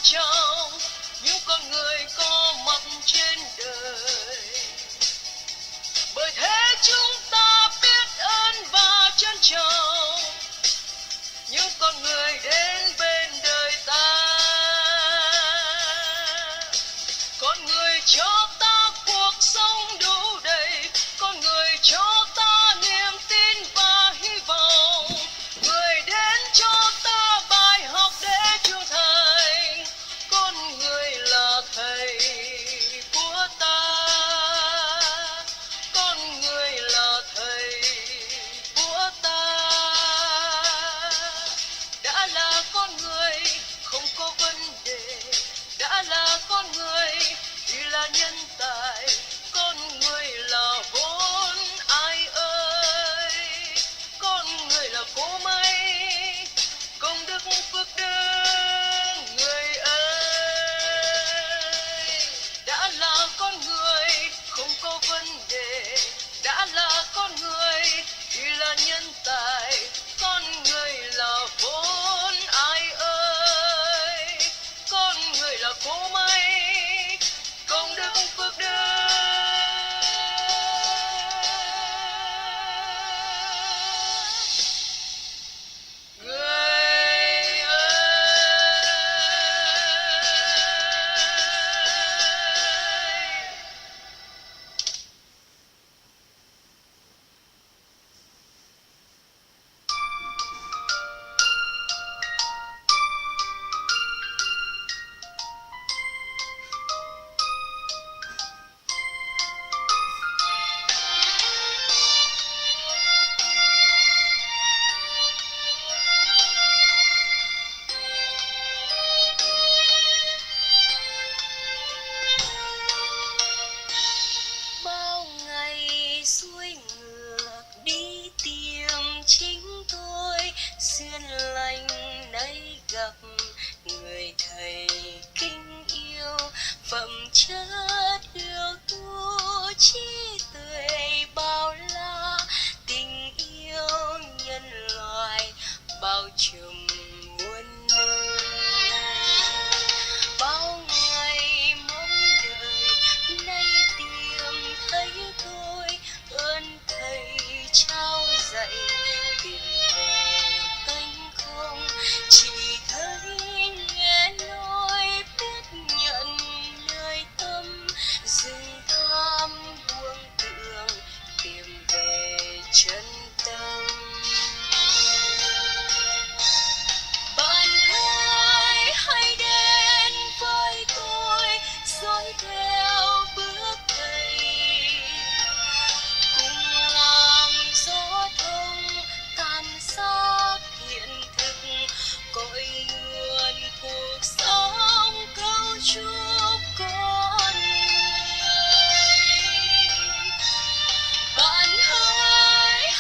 trọng những con người có mặt trên đời. Bởi thế chúng ta biết ơn và trân trọng những con người đến bên đời ta. Con người cho ta cuộc sống đủ đầy, con người cho ta niềm tin và hy vọng, người đến cho ta bài học để trưởng thành. Con người là thầy của ta, con người là thầy của ta. Đã là con người không có vấn đề, đã là con người thì là nhân tài. Con người là vốn ai ơi, con người là cỗ máy công đức phước đức người ơi. Đã là con người không có vấn đề, đã là con người thì là nhân tài. Con người là vốn ai ơi, con người là cỗ máy công đức phước đức người ơi. Bao ngày xuôi ngược đi tìm chính tôi, duyên lành nay gặp người thầy kính yêu. Phẩm chất yêu tu trí tuệ bao la, tình yêu nhân loại bao trùm muôn nơi. Bao ngày mong đợi nay tìm thấy tôi, ơn thầy trao dạy tìm về cánh không. Chỉ thấy nghe nói biết nhận nơi tâm, dừng tham buông tưởng tìm về chân tâm. Bạn ơi hãy đến với tôi, dõi theo bước thầy, cùng làm gió thông tan xác hiện thực, cội nguồn cuộc sống cấu trúc con người. Bạn ơi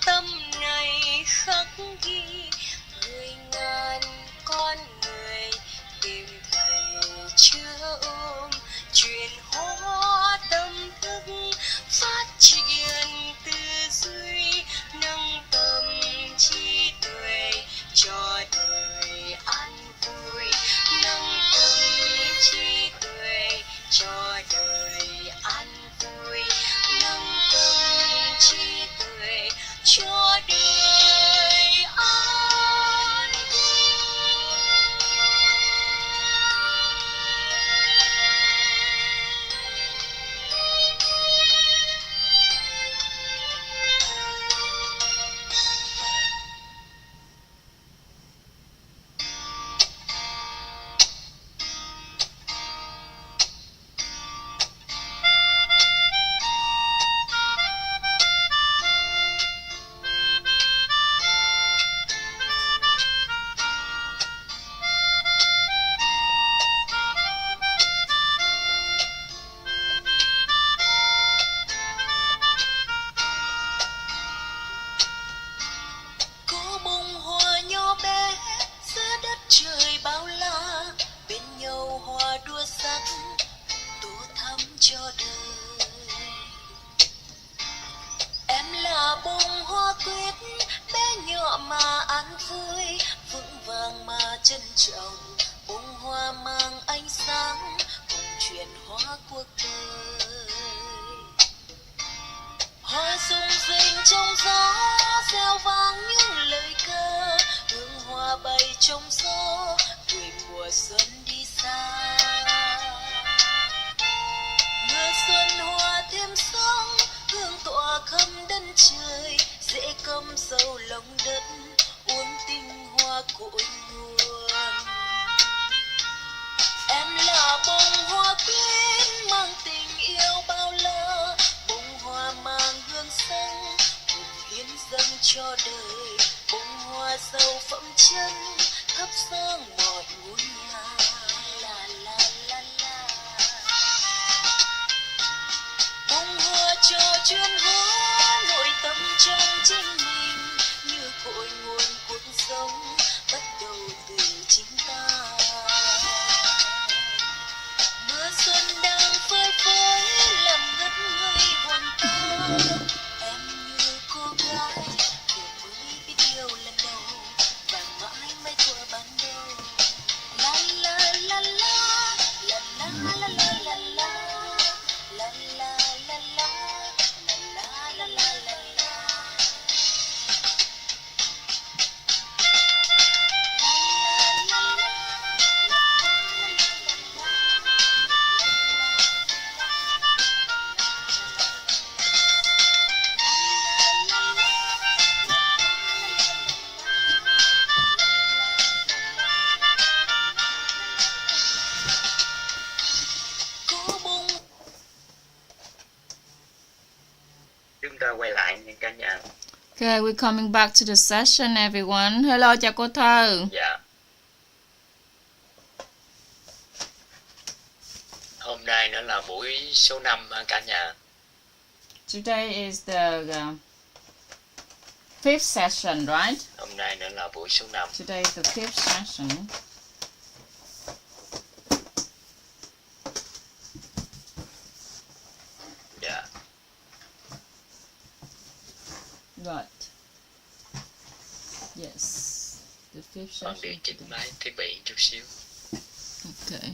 tâm này khắc ghi 10.000 con người tìm thầy chưa ôm truyền hóa tâm thức phát triển tư duy nâng tầm trí tuệ cho đời an vui nâng tầm trí tuệ cho đời an vui nâng tầm trí tuệ cho đời an vui. Có bông hoa nhỏ bé giữa đất trời bao la bên nhau hoa đua sắc tô thắm cho đời. Em là bông hoa quyết bé nhỏ mà an vui vững vàng mà trân trọng bông hoa mang ánh sáng cùng chuyển hóa cuộc đời. Hoa rung rinh trong gió reo vang những lời ca hương hoa bay trong gió gửi mùa xuân đi xa. Mưa xuân hoa thêm sóng hương tỏa khắp đất trời dễ cắm sâu lòng đất uốn tinh hoa cội nguồn. Em là bông hoa quyến mang tình yêu bao la bông hoa mang hương xanh cùng hiến dâng cho đời bông hoa giàu phẩm chất thắp sáng mọi ngôi nhà. La la la la. Bông hoa cho chuyên hóa nội tâm trong chính mình như cội nguồn cuộc sống bắt đầu từ chính ta. Mưa xuân đang phơi phới làm ngất ngây hồn ta. Em như cô gái vừa mới biết yêu lần đầu và mãi mãi thuở ban đầu. La la la la la la la la la la la la la la la la la la la. Chúng ta quay lại những cả nhà. Okay, we're coming back to the session, everyone. Hello, chào cô Thơ. Dạ. Hôm nay nữa là buổi số 5 cả nhà. Today is the fifth session, right? Hôm nay nữa là buổi số 5. Today is the fifth session. Dạ. Right. Yes. The fifth Con điều session. chỉnh máy thiết bị chút xíu. Okay.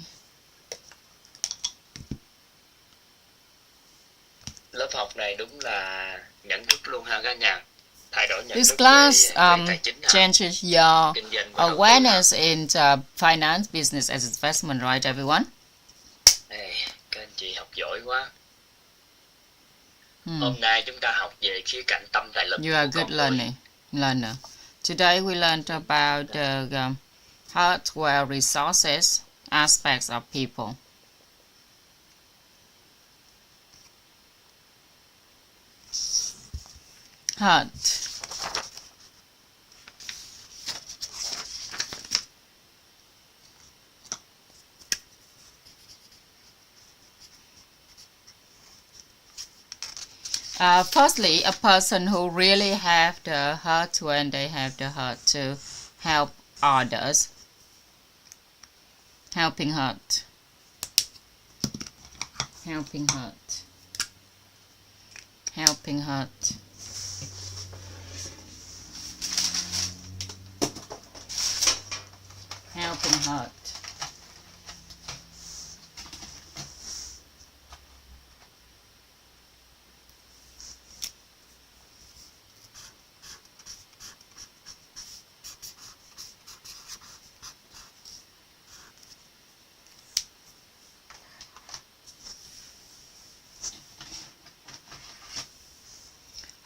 Lớp học này đúng là nhận thức luôn ha cả nhà. Thay đổi nhận This thức class về tài chính ha. changes your Kinh doanh và đầu tư awareness in finance, business, and investment, right, everyone? ha. Ê, các anh chị học giỏi quá. Hmm. Hôm nay chúng ta học về khía cạnh tâm tài lực You are a của good con người. learner. Today we learned about the hardware resources aspects of people. Hard. Firstly, a person who really have the heart when they have the heart to help others. Helping heart. Helping heart. Helping heart. Helping heart.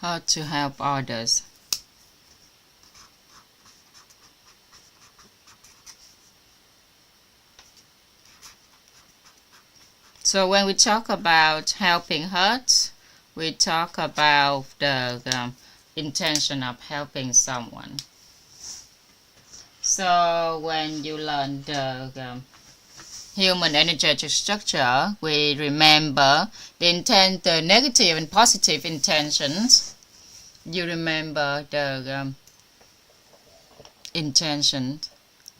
How to help others. So when we talk about helping hearts, we talk about the intention of helping someone. So when you learn the human energetic structure, we remember the negative and positive intentions. You remember the intention,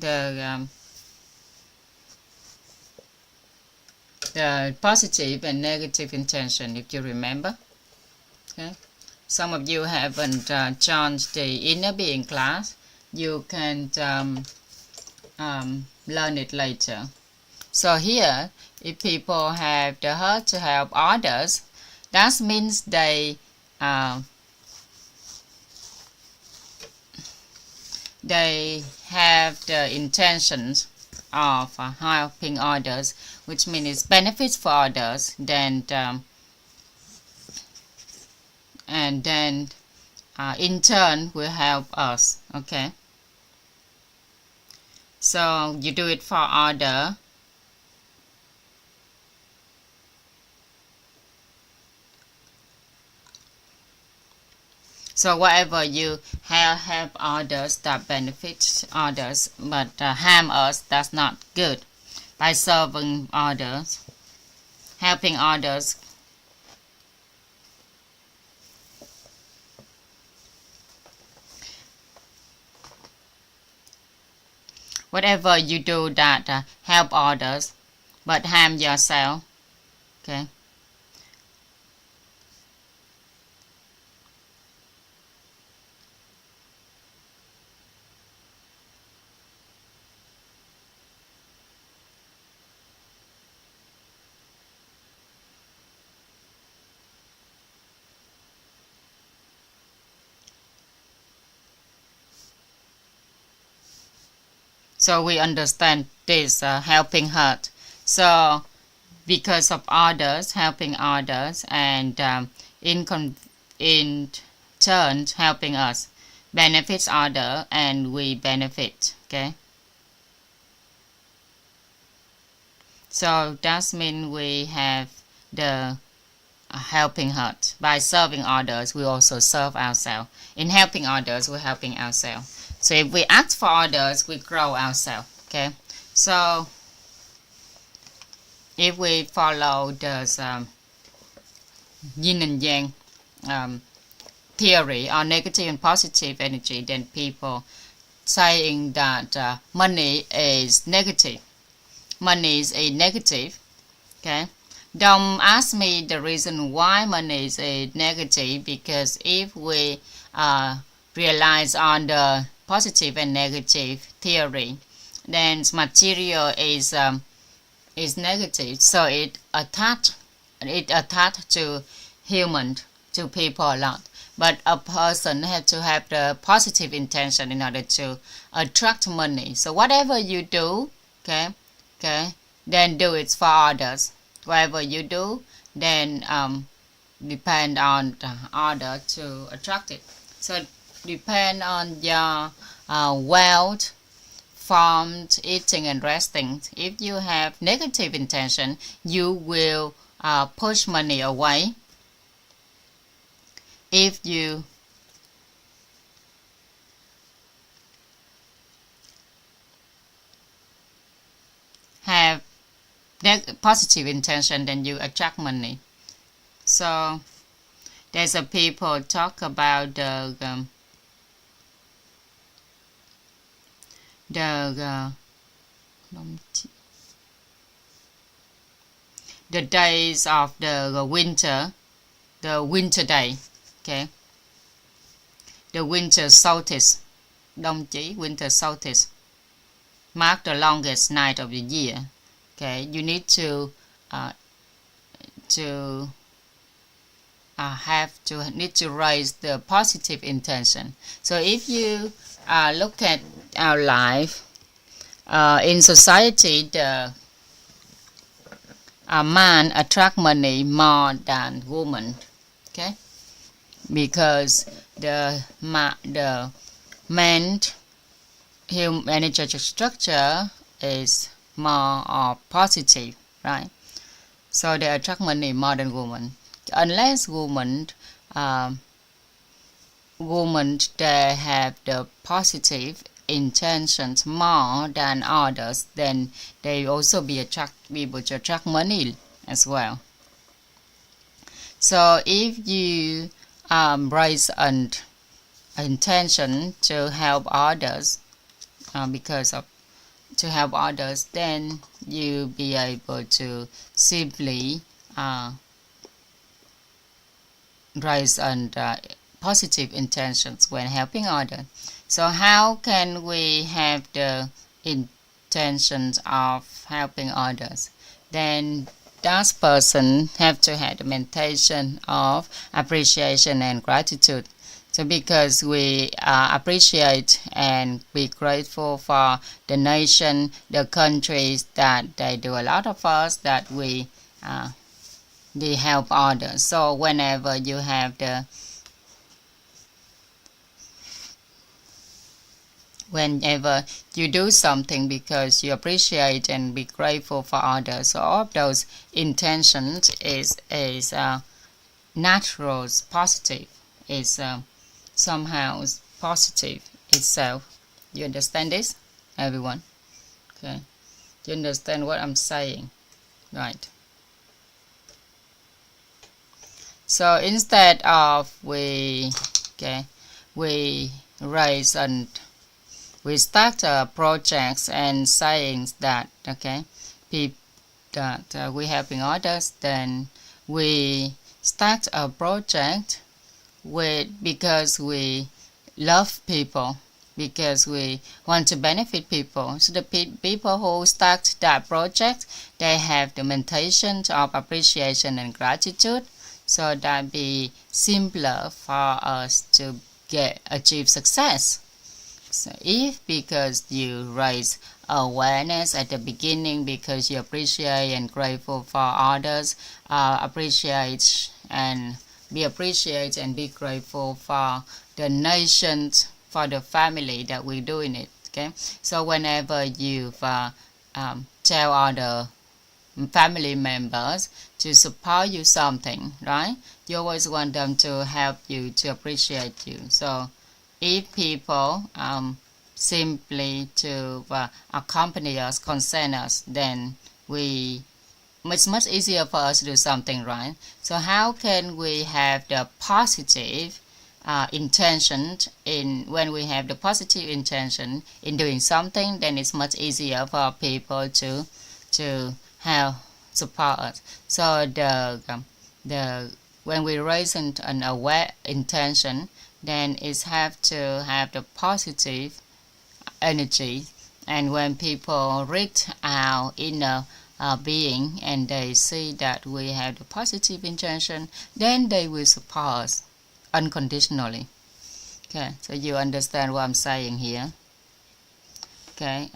the positive and negative intention, if you remember. Okay. Some of you haven't joined the inner being class. You can learn it later. So here, if people have the heart to help others, that means they have the intentions of helping others, which means benefits for others, and then in turn will help us. Okay. So you do it for other. So whatever you help others, that benefits others, but harm us, that's not good. By serving others, helping others, whatever you do that help others, but harm yourself. Okay. So we understand this helping heart. So because of others, helping others, and in turn helping us, benefits other, and we benefit. Okay. So that means we have the helping heart. By serving others, we also serve ourselves. In helping others, we're helping ourselves. So if we act for others, we grow ourselves. Okay. So if we follow the yin and yang theory or negative and positive energy, then people saying that money is negative. Money is a negative. Okay. Don't ask me the reason why money is a negative, because if we realize on the positive and negative theory, then material is negative, so it attached to human, to people a lot. But a person has to have the positive intention in order to attract money. So whatever you do, okay, then do it for others. Whatever you do, then depend on the order to attract it. So depend on your wealth formed eating and resting. If you have negative intention, you will push money away. If you have positive intention, then you attract money. So there's a people talk about the days of the winter day, okay, the winter solstice, đông chí, winter solstice, mark the longest night of the year. Okay, you need to need to raise the positive intention. So if you look at our life in society, the man attract money more than woman. Okay, because the man human energetic structure is more positive, right? So they attract money more than women. Unless women they have the positive intentions more than others, then they also be able to attract money as well. So if you raise an intention to help others, to help others, then you be able to simply raise and positive intentions when helping others. So how can we have the intentions of helping others? Then that person have to have the meditation of appreciation and gratitude. So because we appreciate and be grateful for the nation, the countries that they do a lot of us, that we help others. So whenever you have whenever you do something because you appreciate and be grateful for others, so all of those intentions is natural, positive, is somehow positive itself. You understand this, everyone? Okay, you understand what I'm saying, right? So instead of we raise and we start projects and saying that we helping others, then we start a project because we love people, because we want to benefit people. So the people who start that project, they have the meditation of appreciation and gratitude, so that be simpler for us to achieve success. So if because you raise awareness at the beginning, because you appreciate and grateful for others, appreciate and be grateful for the nations, for the family that we're doing it. Okay, so whenever you tell other family members to support you something, right, you always want them to help you, to appreciate you. So if people simply to accompany us, concern us, then it's much easier for us to do something, right? So how can we have the positive intention when we have the positive intention in doing something, then it's much easier for people to help support us. So when we raise an aware intention, then it have to have the positive energy, and when people read our inner being and they see that we have the positive intention, then they will support us unconditionally. Okay, so you understand what I'm saying here. Okay,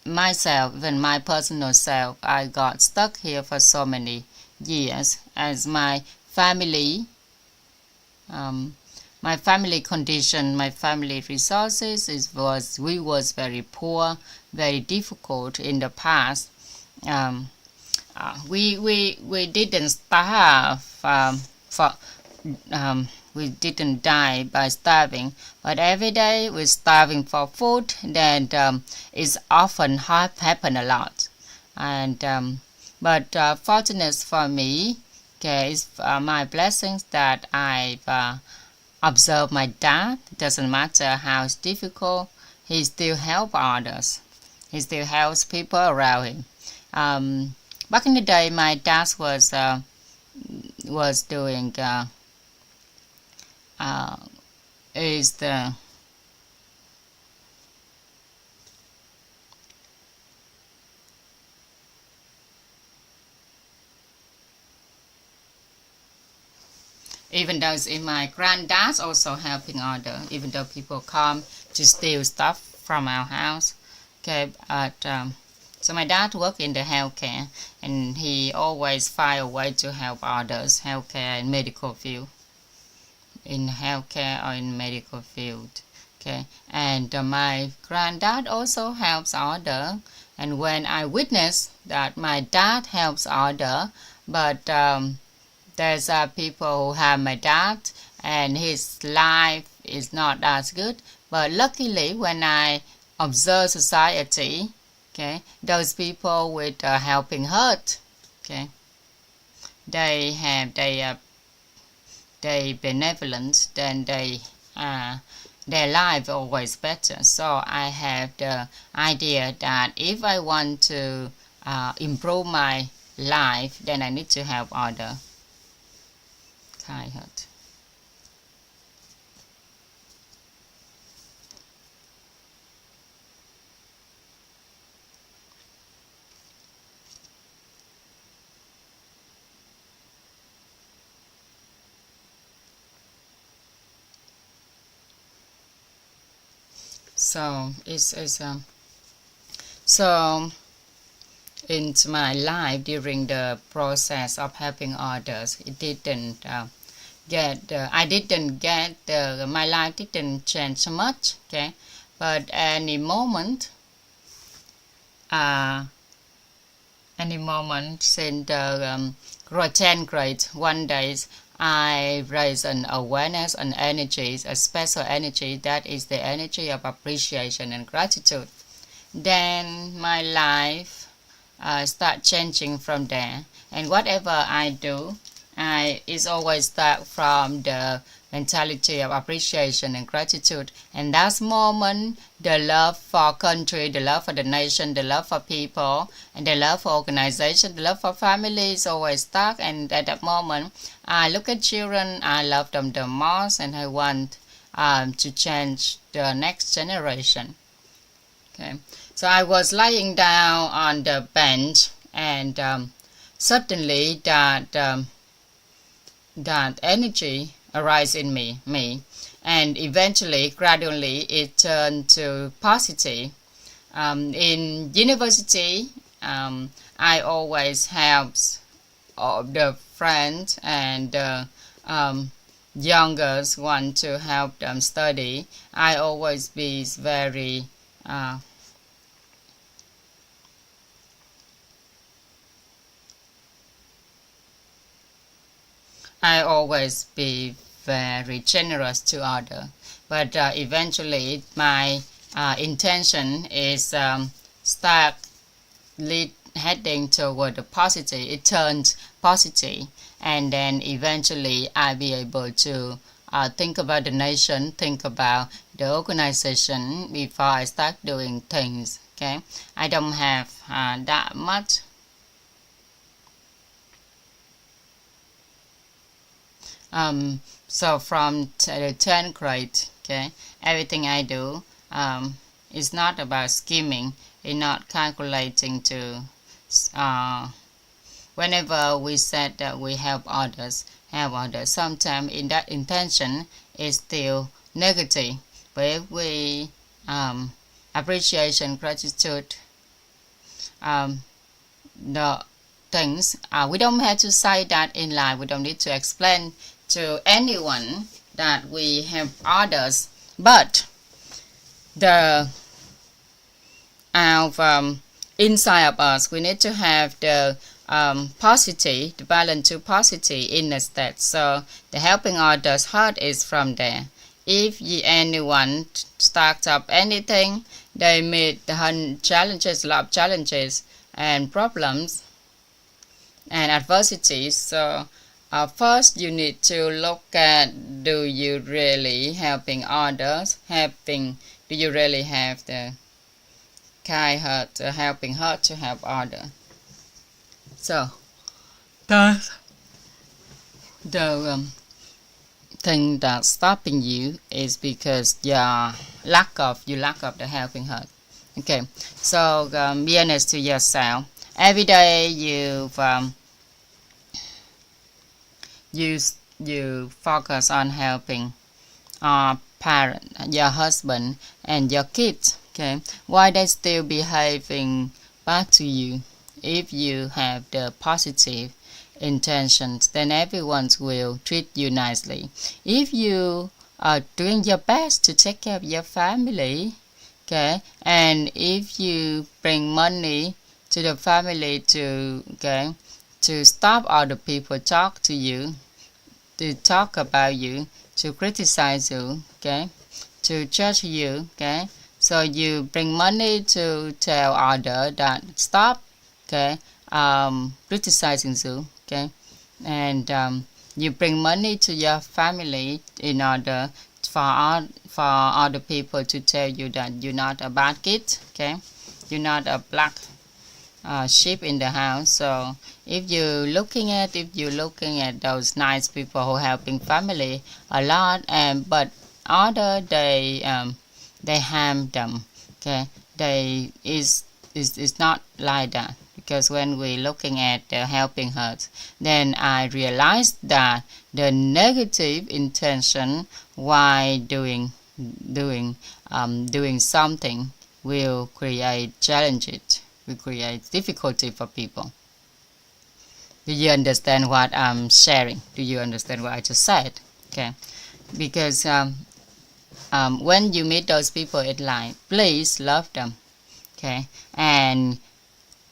myself, even my personal self, I got stuck here for so many years as my family condition, my family resources was very poor, very difficult in the past. We didn't starve we didn't die by starving, but every day we're starving for food. Then it's often happen a lot, and But fortunate for me, okay, is my blessings that I've observed my dad. It doesn't matter how it's difficult, he still helps others. He still helps people around him. Back in the day, my dad was doing is the even though my granddad's also helping other, even though people come to steal stuff from our house. Okay, but so my dad worked in the healthcare, and he always find a way to help others, healthcare and medical field, in healthcare or in medical field. Okay, and my granddad also helps other, and when I witness that my dad helps other, but there's people who have my dad and his life is not as good, but luckily when I observe society, okay, those people with helping heart, okay, they have they benevolent, then their life always better. So I have the idea that if I want to improve my life, then I need to help other. Kind heart. So so in my life during the process of helping others, it didn't my life didn't change so much, okay, but any moment since the 10th grade, one day I raised an awareness and energy, a special energy, that is the energy of appreciation and gratitude. Then my life start changing from there, and whatever I do, it's always start from the mentality of appreciation and gratitude. And that moment, the love for country, the love for the nation, the love for people, and the love for organization, the love for family is always stuck. And at that moment, I look at children, I love them the most, and I want to change the next generation. Okay, so I was lying down on the bench, and suddenly that energy arise in me, and eventually, gradually, it turned to positive. In university, I always help the friends and youngers want to help them study. I always be very I always be very generous to others, but eventually my intention is start heading toward the positive. It turns positive, and then eventually I'll be able to think about the nation, think about the organization before I start doing things. Okay, I don't have that much. So from the 10th grade, okay, everything I do is not about scheming, it's not calculating to whenever we said that we help others, sometimes in that intention is still negative. But if we appreciation, gratitude, the things, we don't have to say that in life. We don't need to explain to anyone that we help others, but the inside of us, we need to have the positive, the balance to positive inner state. So the helping others heart is from there. If anyone starts up anything, they meet the challenges, a lot of challenges and problems. and adversities. So first you need to look at, do you really helping others? Do you really have the kind heart, helping heart to help others? So that's the thing that's stopping you is because your lack of the helping heart. Okay, so be honest to yourself. Every day you focus on helping parent, your husband and your kids. Okay, why they still behaving bad to you? If you have the positive intentions, then everyone will treat you nicely. If you are doing your best to take care of your family, okay, and if you bring money to the family to stop other people talk to you, to talk about you, to criticize you, okay, to judge you, okay, so you bring money to tell other that stop, okay, criticizing you, okay, and you bring money to your family in order for other people to tell you that you're not a bad kid, okay, you're not a black sheep in the house. So if you're looking at those nice people who helping family a lot, but other they harm them, okay, they is not like that. Because when we're looking at the helping heart, then I realized that the negative intention why doing something will create challenges, will create difficulty for people. Do you understand what I'm sharing? Do you understand what I just said? Okay, because when you meet those people in life, please love them, okay, and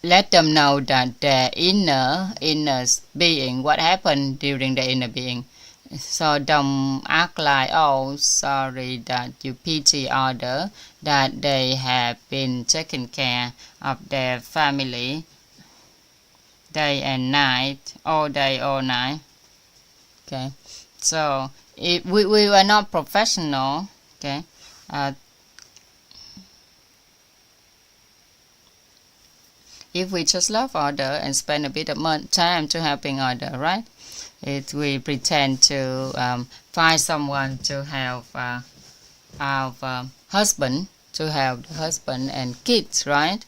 let them know that their inner being, what happened during the inner being. So don't act like, oh, sorry, that you pity other, that they have been taking care of their family day and night, all day, all night. Okay, so if we were not professional, okay, if we just love other and spend a bit of time to helping other, right? If we pretend to find someone to help our husband, to help the husband and kids, right?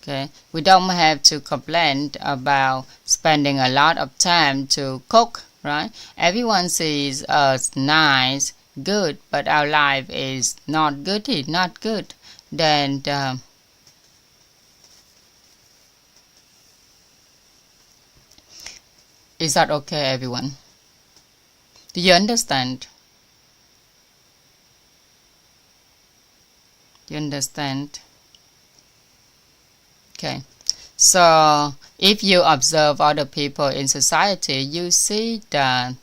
Okay, we don't have to complain about spending a lot of time to cook, right? Everyone sees us nice, good, but our life is not good. Then is that okay, everyone? Do you understand? Do you understand? Okay, so if you observe other people in society, you see that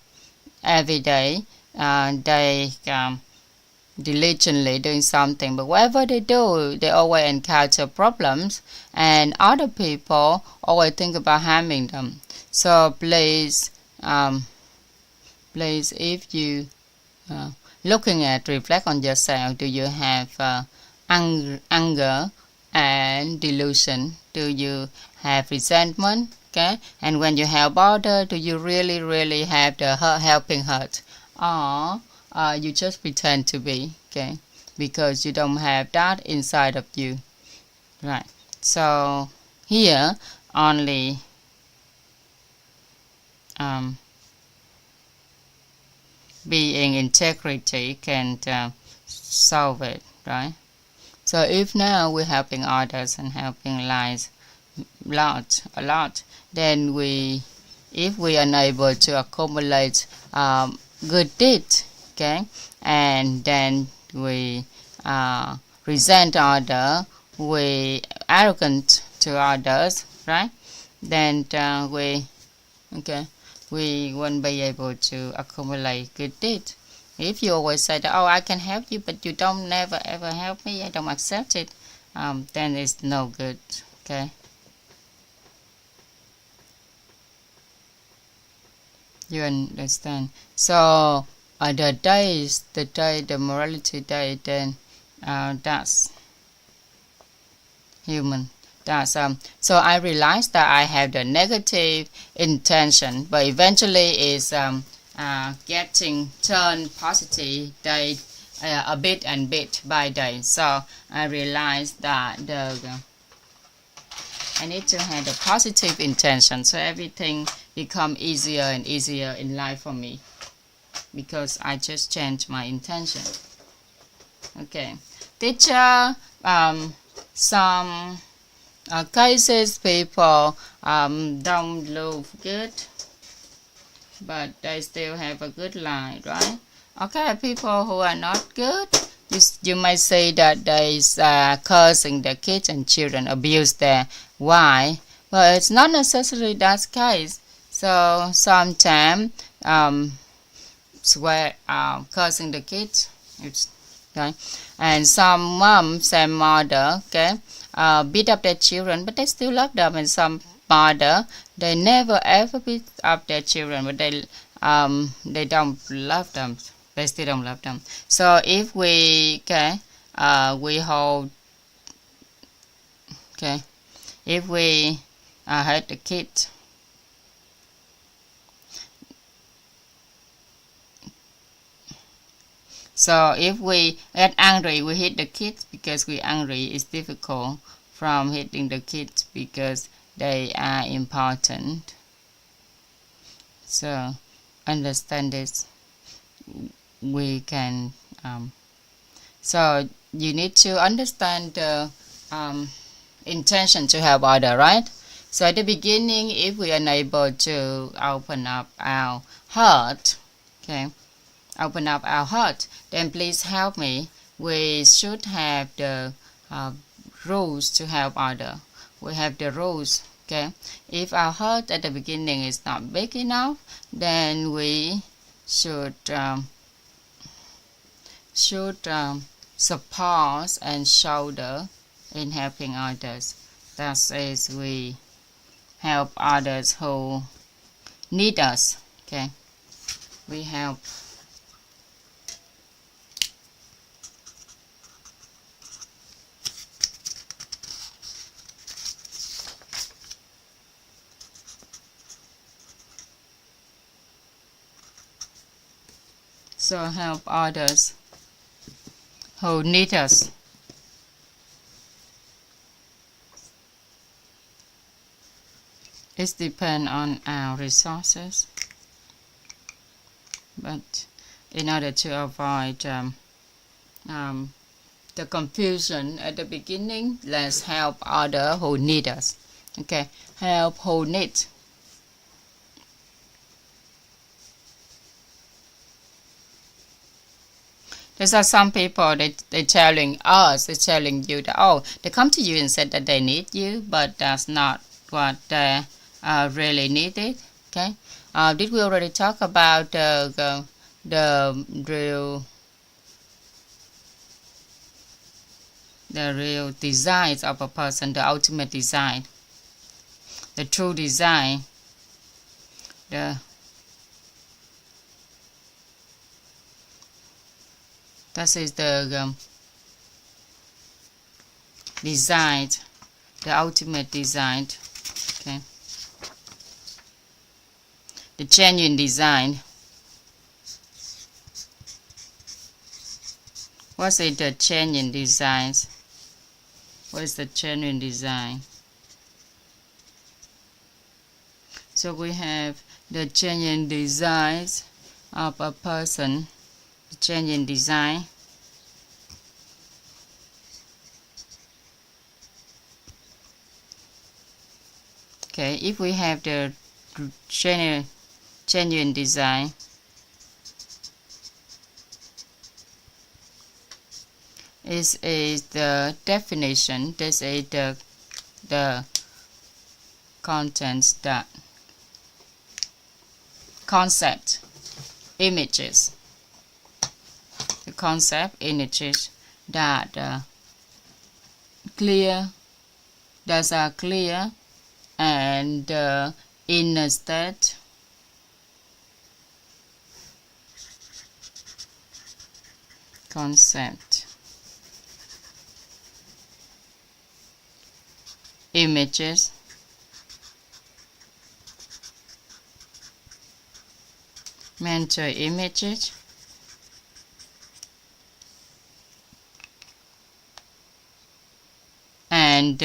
every day they diligently doing something, but whatever they do, they always encounter problems, and other people always think about harming them. So please, if you looking at, reflect on yourself. Do you have anger and delusion? Do you have resentment? Okay, and when you help others, do you really have the helping heart, or you just pretend to be? Okay, because you don't have that inside of you, right? So here only being integrity can solve it, right? So if now we're helping others and helping lives a lot, then if we are unable to accumulate good deeds, okay, and then we resent others, we arrogant to others, right? Then we won't be able to accumulate good deeds. If you always say that, oh, I can help you, but you don't never ever help me, I don't accept it, then it's no good, okay? You understand? So the morality day, then that's human. That's so I realized that I have the negative intention, but eventually it's getting turned positive day a bit and bit by day. So I realized that I need to have the positive intention, so everything become easier and easier in life for me because I just changed my intention. Okay, teacher, some cases people don't look good, but they still have a good life, right? Okay, people who are not good, you might say that they cursing the kids and children, abuse their wife. Well, it's not necessarily that case. So sometimes swear cursing the kids, it's okay. And some moms and mother, okay, beat up their children, but they still love them. And some mother, they never ever beat up their children, but they don't love them. They still don't love them. So if we we hold if we hurt the kids, so if we get angry, we hit the kids because we're angry. It's difficult from hitting the kids because they are important. So understand this. We can so you need to understand the intention to help other, right? So at the beginning, if we are unable to open up our heart, open up our heart, then please help me. We should have the rules to help other. We have the rules, okay? If our heart at the beginning is not big enough, then we should support and shoulder in helping others. That is, we help others who need us. Okay, we help. So help others who need us. It depends on our resources, but in order to avoid the confusion at the beginning, let's help others who need us. Okay, help who need. There's some people, they're telling us, they're telling you that, oh, they come to you and said that they need you, but that's not what they really needed. Okay, did we already talk about the real designs of a person, the ultimate design, the true design, that is the design, the ultimate design, okay, the genuine design. What's it, the genuine designs? What is the genuine design? So we have the genuine designs of a person, the genuine design. Okay, if we have the genuine design, this is the definition, this is the contents, that concept, images, the concept images that are clear and in a state concept, images, mental images, and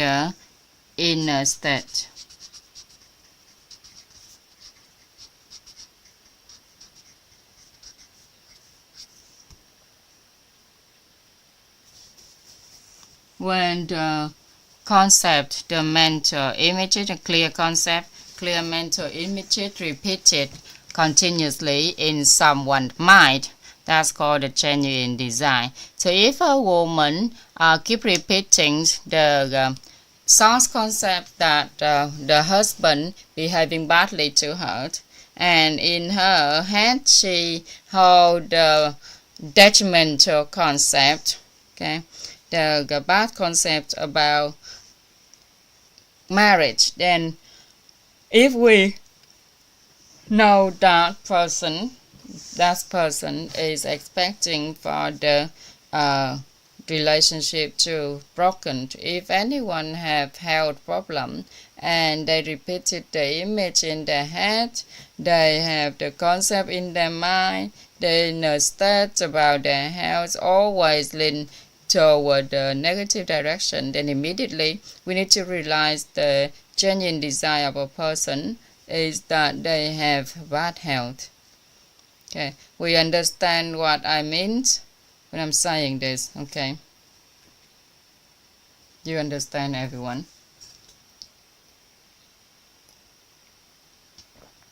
inner state. When the concept, the mental images, a clear concept, clear mental images repeated continuously in someone's mind, that's called the genuine desire. So if a woman keep repeating the source concept that the husband behaving badly to her, and in her head she hold the detrimental concept, okay, the bad concept about marriage, then if we know that person is expecting for the relationship to broken. If anyone have health problem and they repeated the image in their head, they have the concept in their mind, they know stats about their health always lean toward the negative direction, then immediately we need to realize the genuine desire of a person is that they have bad health. Okay, we understand what I mean when I'm saying this, okay? You understand, everyone?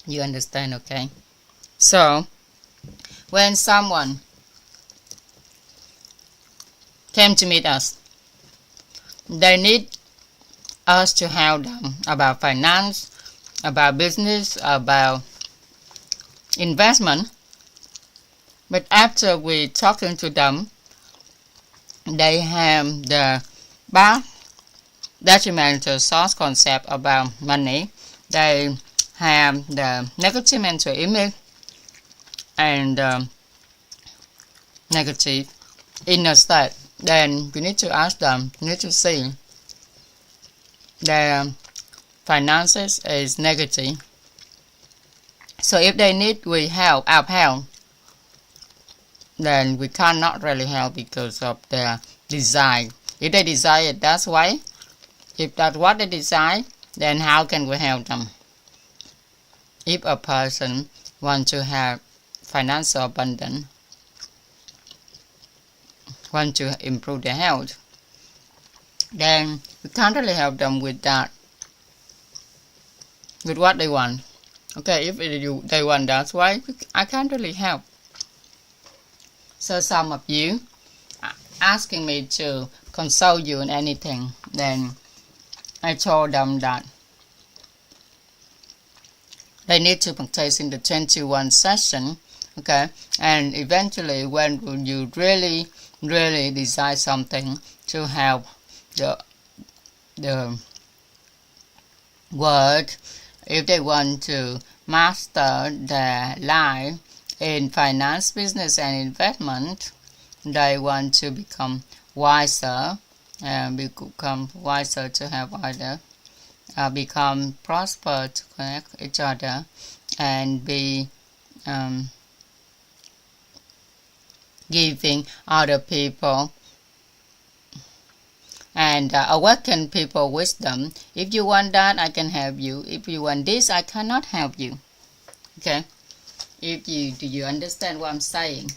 You understand, okay? So, when someone came to meet us, they need us to help them about finance, about business, about investment. But after we talking to them, they have the bad detrimental source concept about money. They have the negative mental image and negative inner state. Then we need to ask them, we need to see their finances is negative. So if they need we help, our help, then we cannot really help because of their desire. If they desire it that way, if that's what they desire, then how can we help them? If a person wants to have financial abundance, want to improve their health, then we can't really help them with that, with what they want. Okay, if they want that way, I can't really help. So some of you asking me to consult you in anything, then I told them that they need to participate in the 21 session, okay? And eventually, when you really desire something to help the world, if they want to master their life in finance, business, and investment, they want to become wiser, to have other, become prosper, to connect each other, and be giving other people and awaken people wisdom. If you want that, I can help you. If you want this, I cannot help you. Okay? Do you understand what I'm saying?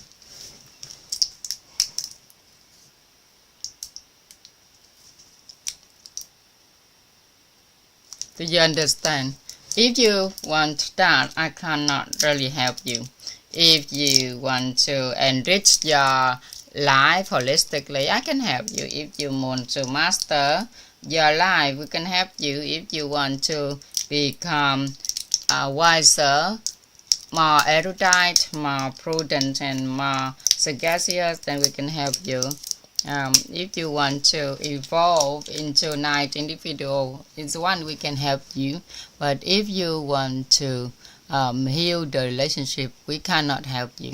Do you understand? If you want that, I cannot really help you. If you want to enrich your life holistically, I can help you. If you want to master your life, we can help you. If you want to become wiser, more erudite, more prudent, and more sagacious, then we can help you. If you want to evolve into a nice individual, it's one we can help you. But if you want to heal the relationship, we cannot help you.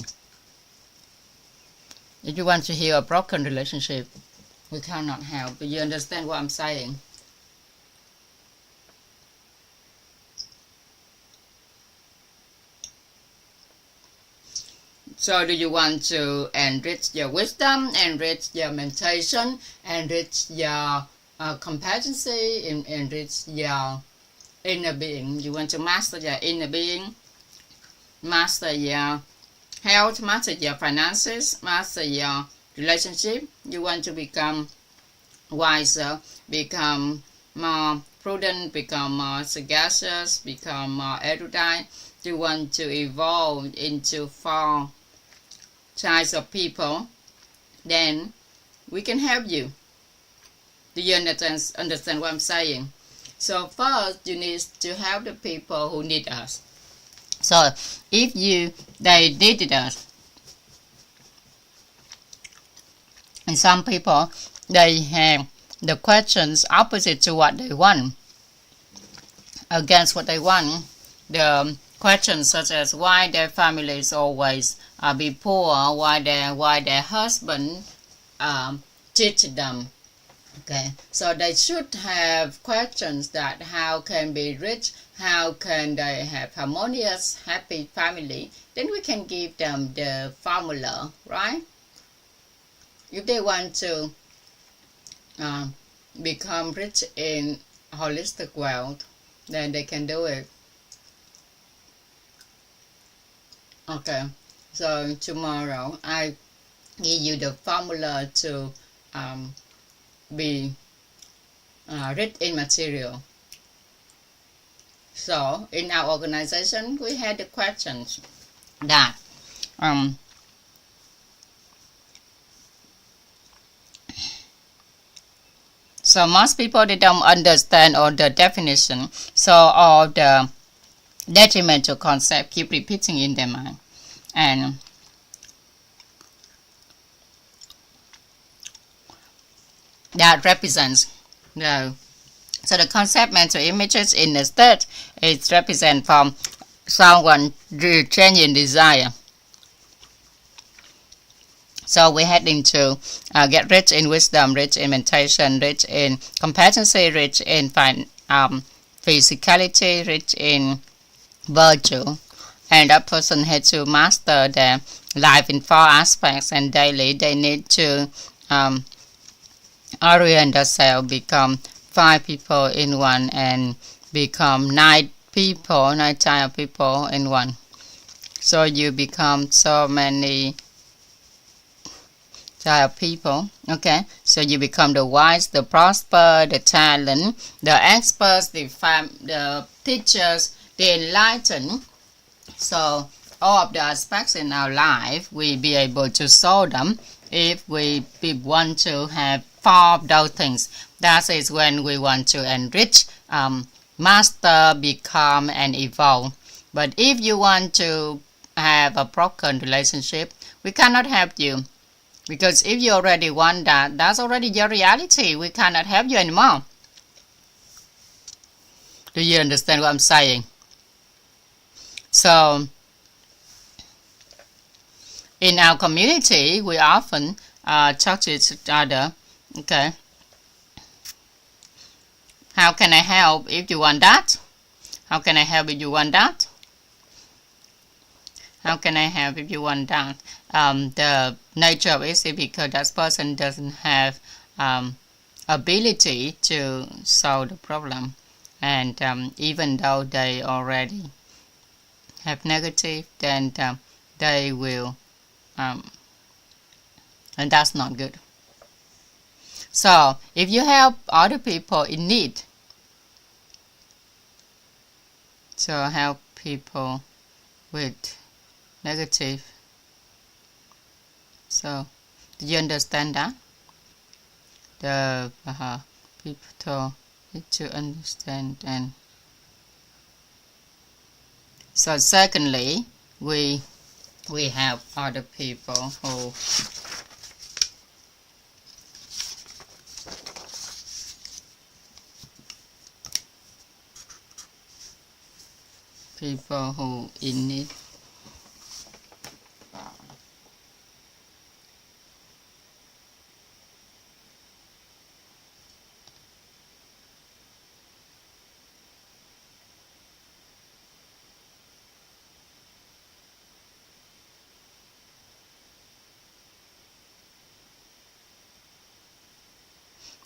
If you want to heal a broken relationship, we cannot help. Do you understand what I'm saying? So do you want to enrich your wisdom, enrich your meditation, enrich your competency, enrich your inner being? You want to master your inner being, master your health, master your finances, master your relationship. You want to become wiser, become more prudent, become more sagacious, become more erudite. You want to evolve into 4 types of people, then we can help you. Do you understand what I'm saying? So first, you need to help the people who need us. So if they needed us, and some people, they have the questions opposite to what they want, against what they want. The questions such as why their families always be poor, why their husband cheated them. Okay, so they should have questions that how can be rich, how can they have harmonious, happy family. Then we can give them the formula, right? If they want to become rich in holistic wealth, then they can do it. Okay, so tomorrow I give you the formula to be rich in material. So in our organization, we had the questions that so most people, they don't understand all the definition, so all the detrimental concept keep repeating in their mind, and that represents the concept mental images in the state. It represents from someone changing desire. So we're heading to get rich in wisdom, rich in meditation, rich in competency, rich in physicality, rich in virtue. And that person had to master their life in 4 aspects, and daily they need to orient themselves, become 5 people in one, and become 9 types of people in one. So you become so many type of people. Okay, so you become the wise, the prosper, the talent, the experts, the teachers, the enlightened. So all of the aspects in our life, we be able to solve them if we want to have 4 of those things. That is when we want to enrich, master, become, and evolve. But if you want to have a broken relationship, we cannot help you. Because if you already want that, that's already your reality. We cannot help you anymore. Do you understand what I'm saying? So, in our community, we often talk to each other. Okay. How can I help if you want that? How can I help if you want that? How can I help if you want that? The nature of it is because that person doesn't have ability to solve the problem, and even though they already have negative, then they will, and that's not good. So if you help other people in need, so help people with negative. So, do you understand that? The people need to understand. And so secondly, we have other people who in need.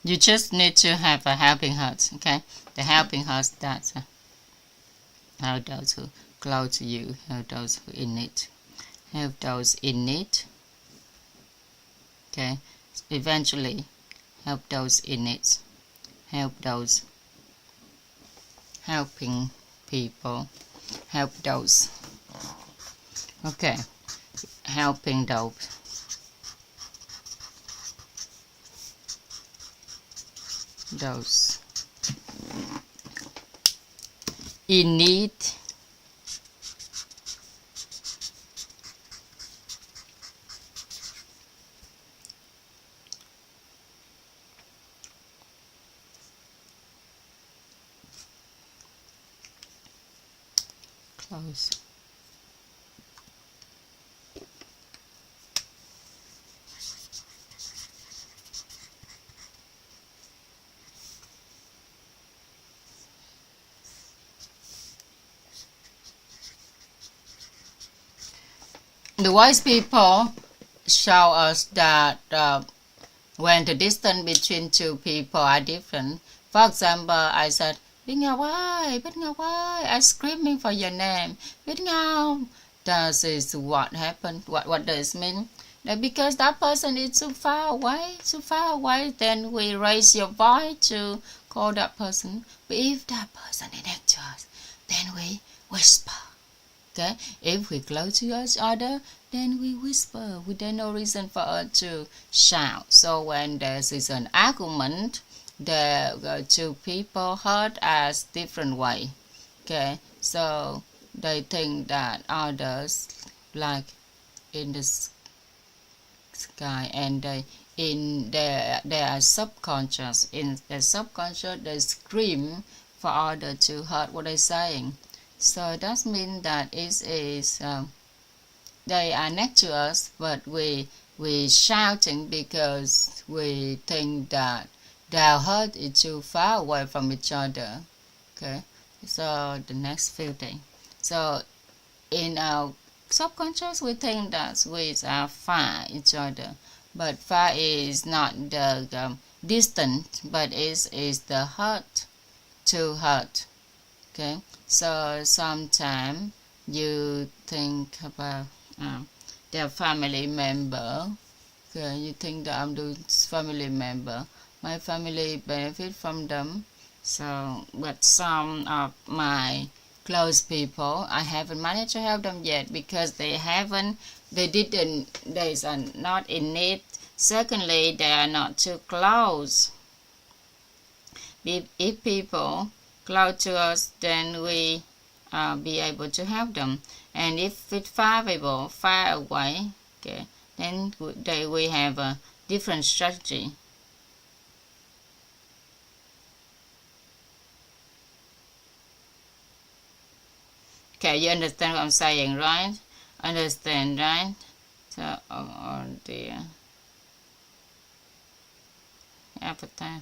You just need to have a helping heart, okay? The helping heart that help those who close to you, help those who in need, help those in need, okay? Eventually, help those in need, help those helping people, help those, okay? Helping those in need, close. The wise people show us that when the distance between two people are different. For example, I said, Biết Ngao ơi, Biết Ngao ơi, I'm screaming for your name. Biết Ngao. This is what happened. What does it mean? That because that person is too far away, then we raise your voice to call that person. But if that person is next to us, then we whisper. Okay, if we close to each other, then we whisper. There's no reason for us to shout. So when there is an argument, the two people heard as different way. Okay, so they think that others like in the sky, and they are subconscious. In the subconscious, they scream for others to hear what they're saying. So that means that it is they are next to us, but we shouting because we think that their heart is too far away from each other. Okay, so the next few things. So in our subconscious, we think that we are far each other, but far is not the distance, but is the heart to heart. Okay, so sometimes you think about their family member. Okay, you think that I'm the family member. My family benefit from them. So, but some of my close people, I haven't managed to help them yet because they are not in need. Secondly, they are not too close. If people close to us, then we be able to help them. And if it's far away, okay, then we have a different strategy. Okay, you understand what I'm saying, right? Understand, right? So, oh dear. Avatar.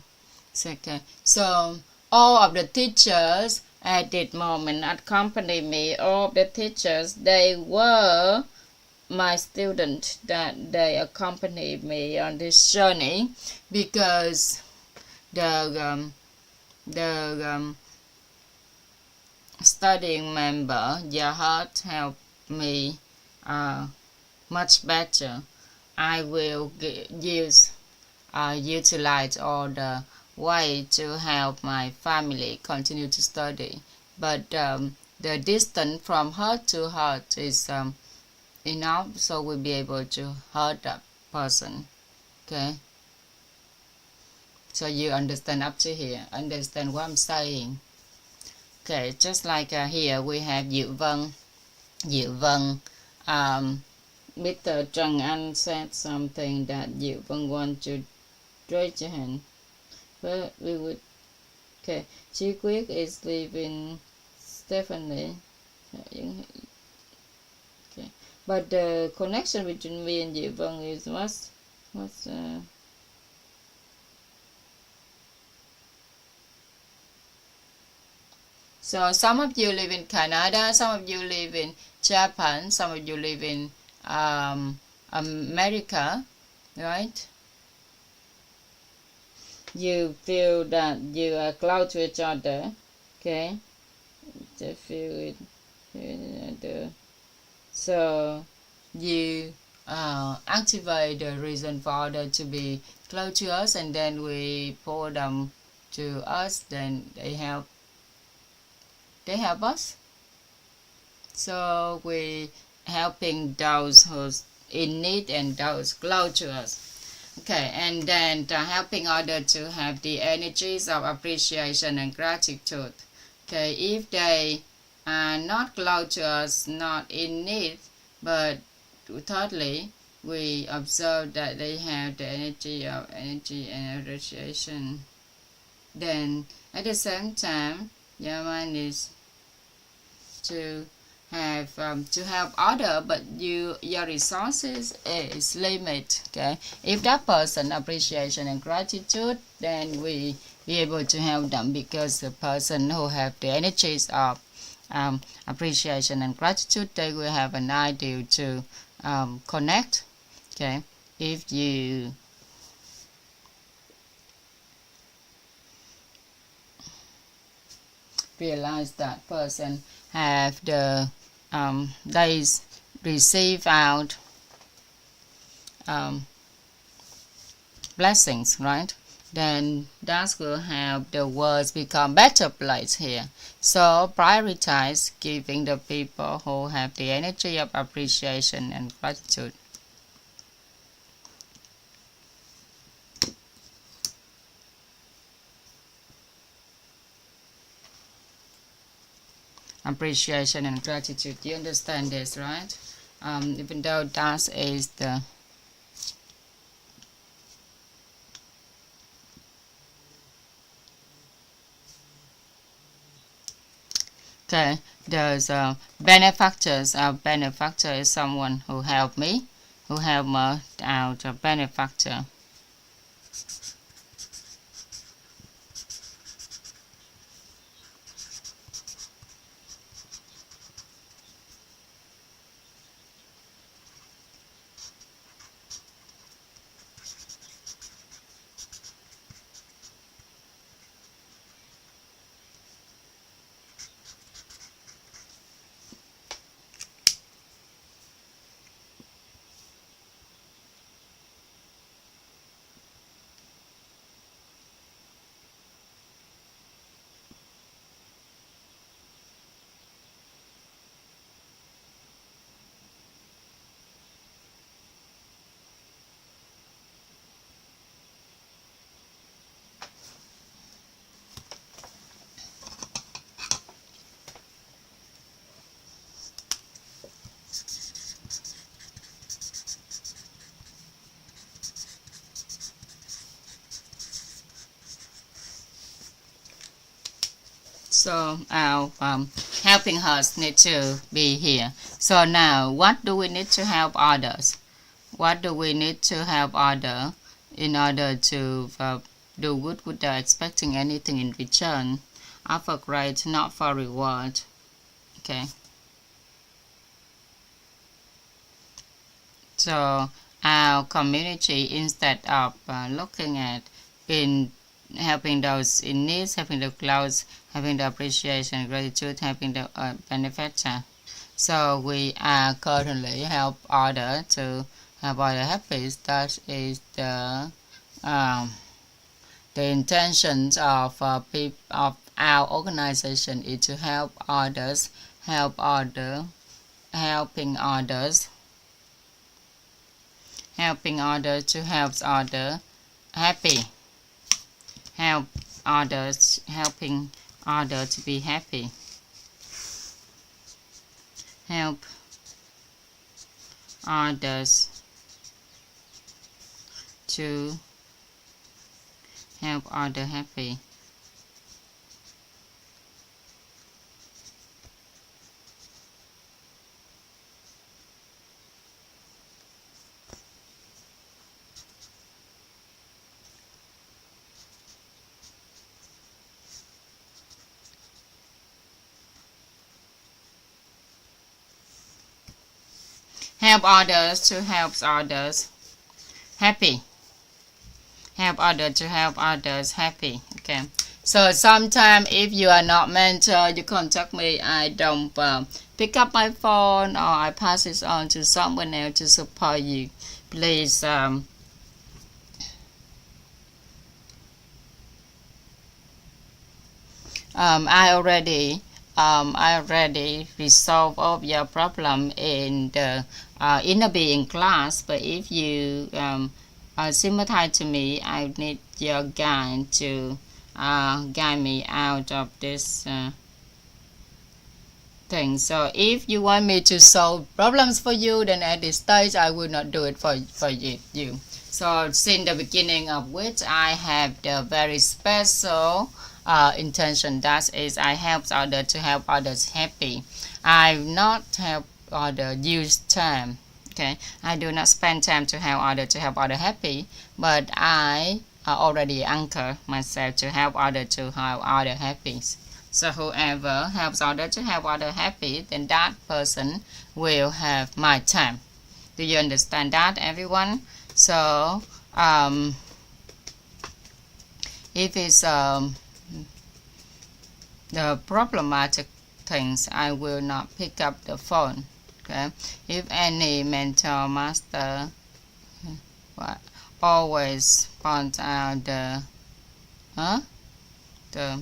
Okay. So, all of the teachers at that moment accompany me. All of the teachers, they were my students, that they accompanied me on this journey because the studying member, your heart helped me much better. I will utilize all the way to help my family continue to study, but the distance from heart to heart is enough, so we'll be able to hurt that person. Okay, so you understand up to here, understand what I'm saying. Okay, just like here we have Diệu Vân. Mr. Trang Anh said something that Diệu Vân want to raise your hand. Well, we would. Okay, Chi Quyết is leaving Stephanie. Okay, but the connection between me and Diệu Vân is what's So some of you live in Canada, some of you live in Japan, some of you live in America, right? you feel that you are close to each other. Okay, to feel it. So you activate the reason for others to be close to us, and then we pull them to us. Then they help us. So we helping those who's in need and those close to us. Okay, and then helping others to have the energies of appreciation and gratitude. Okay, if they are not close to us, not in need, but thirdly, we observe that they have the energy and appreciation. Then at the same time, your mind is to have to help other, but your resources is limit. Okay, if that person appreciation and gratitude, then we be able to help them, because the person who have the energies of appreciation and gratitude, they will have an idea to connect. Okay, if you realize that person have the they receive out blessings, right? Then that will help the world become better place here. So prioritize giving the people who have the energy of appreciation and gratitude. Appreciation and gratitude. You understand this, right? Even though that is the okay. There's benefactors. Our benefactor is someone who helped me, who helped me out. A benefactor. So our helping us need to be here. So now, what do we need to help others? What do we need to help others in order to do good without expecting anything in return? Offer grace, not for reward. Okay. So our community, instead of looking at in helping those in need, helping the close, having the appreciation, gratitude, helping the benefactor. So we are currently help others to help others happy. That is the intentions of our organization is to help others, helping others, helping others to help others happy. Help others, helping others to be happy. Help others to help others happy. Help others to help others happy. help others to help others happy. Okay. So sometimes if you are not mentor, you contact me, I don't pick up my phone, or I pass it on to someone else to support you. Please I already resolve all your problem in the inner being class. But if you sympathize to me, I need your guide to guide me out of this thing. So if you want me to solve problems for you, then at this stage I will not do it for you. So since the beginning of which I have the very special intention, that is I help others to help others happy. I not help others use time. Okay, I do not spend time to help others happy, but I already anchor myself to help others happy. So whoever helps others to help others happy, then that person will have my time. Do you understand that, everyone? So if it's the problematic things, I will not pick up the phone. Okay. If any mentor master always point out the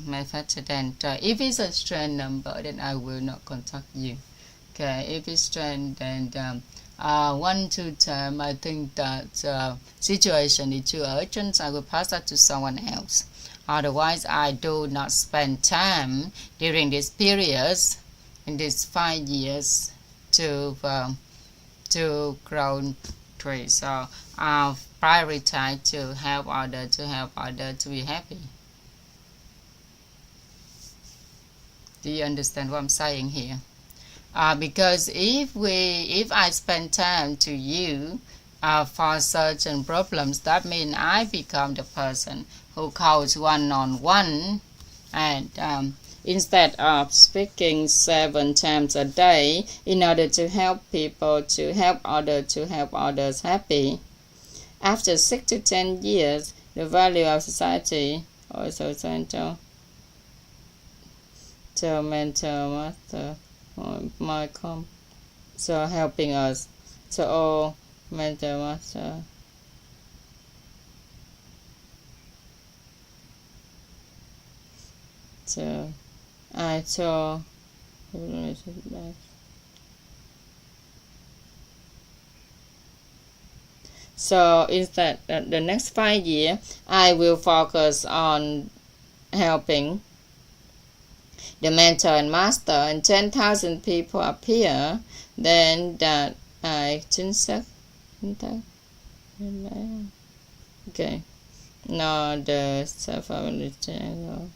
method, then if it's a strange number, then I will not contact you. Okay. If it's strange, then 1 2 time I think that situation is too urgent, I will pass that to someone else. Otherwise, I do not spend time during this period, in these 5 years, to grow trees. So I prioritize to help others to be happy. Do you understand what I'm saying here? Because if I spend time to you for certain problems, that means I become the person who calls one-on-one, and instead of speaking 7 times a day in order to help people to help others happy. After 6 to 10 years, the value of society also central to mental master my so helping us, so all mental master so I saw so instead the next 5 years I will focus on helping the mentor and master, and 10,000 people appear, then that chính xác. Okay, no, the self-family channel.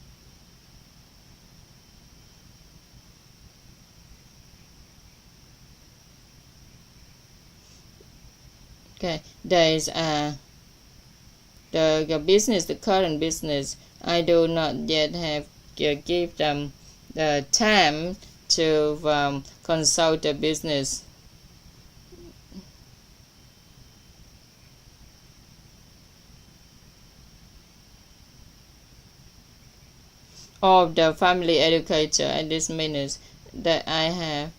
Okay, there is the business, the current business. I do not yet have give them the time to consult the business. Of the family educator at this minute that I have